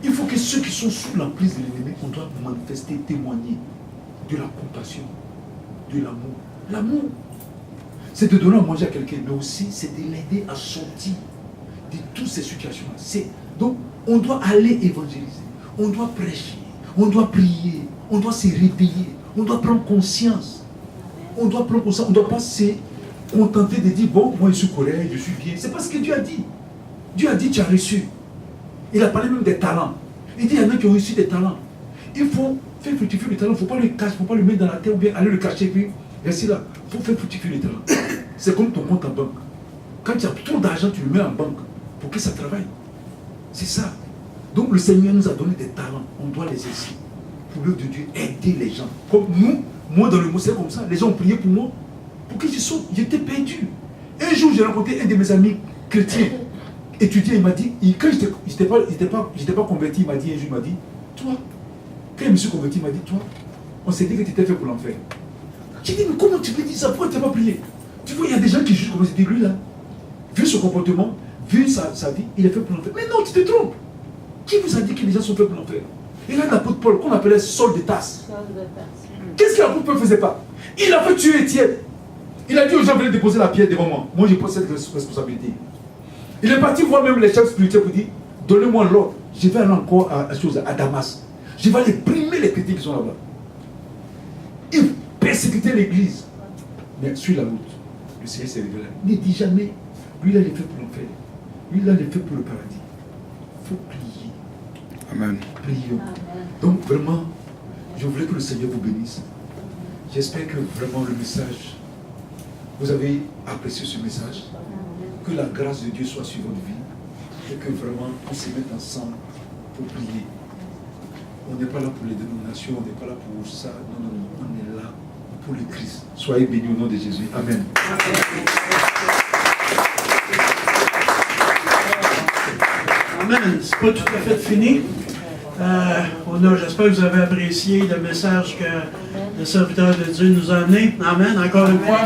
il faut que ceux qui sont sous l'emprise de l'ennemi, on doit manifester, témoigner de la compassion, de l'amour. L'amour, c'est de donner à manger à quelqu'un, mais aussi c'est de l'aider à sortir de toutes ces situations-là. Donc, on doit aller évangéliser, on doit prêcher, on doit prier, on doit se réveiller, on doit prendre conscience. On doit prendre conscience, on ne doit pas se contenter de dire, bon, moi je suis correct, je suis bien. C'est pas ce que Dieu a dit. Dieu a dit, tu as reçu. Il a parlé même des talents. Il dit, il y en a qui ont reçu des talents. Il faut faire fructifier le talent, il ne faut pas le cacher, il ne faut pas le mettre dans la terre ou bien aller le cacher, puis rester là. Il faut faire fructifier le talent. C'est comme ton compte en banque. Quand tu as trop d'argent, tu le mets en banque pour que ça travaille. C'est ça. Donc le Seigneur nous a donné des talents. On doit les essayer. Pour l'œuvre de Dieu, aider les gens. Comme nous, moi dans le mot, c'est comme ça. Les gens ont prié pour moi. Pour que je saute. J'étais perdu. Un jour, j'ai rencontré un de mes amis chrétiens, étudiant. Il m'a dit, quand je n'étais pas converti, il m'a dit un jour, il m'a dit, toi, quand je me suis converti, il m'a dit, toi, on s'est dit que tu étais fait pour l'enfer. J'ai dit, mais comment tu peux dire ça? Pourquoi tu n'as pas prié? Tu vois, il y a des gens qui jugent comme c'était lui là. Vu son comportement, vu sa vie, il est fait pour l'enfer. Mais non, tu te trompes. Qui vous a dit que les gens sont faits pour l'enfer? Il y a l'apôtre Paul qu'on appelait Saul de Tarse. Qu'est-ce que l'apôtre Paul ne faisait pas? Il a fait tuer Étienne. Il a dit aux gens, venez déposer la pierre devant moi. Moi, je prends cette responsabilité. Il est parti voir même les chefs spirituels pour dire, donnez-moi l'ordre. Je vais aller encore à Damas. Je vais aller brimer les chrétiens qui sont là-bas. Il persécutait l'église. Mais sur la route, le Seigneur s'est révélé. Ne dis jamais, lui il a les fait pour l'enfer. Lui il a les fait pour le paradis. Il faut prier. Amen. Prions. Donc vraiment, je voulais que le Seigneur vous bénisse. J'espère que vraiment le message, vous avez apprécié ce message. Que la grâce de Dieu soit sur votre vie. Et que vraiment on se mette ensemble pour prier. On n'est pas là pour les dénominations, on n'est pas là pour ça. Non, non, non. On est là pour le Christ. Soyez bénis au nom de Jésus. Amen. Amen. C'est pas tout à fait fini. J'espère que vous avez apprécié le message que le serviteur de Dieu nous a amené. Amen. Encore une fois.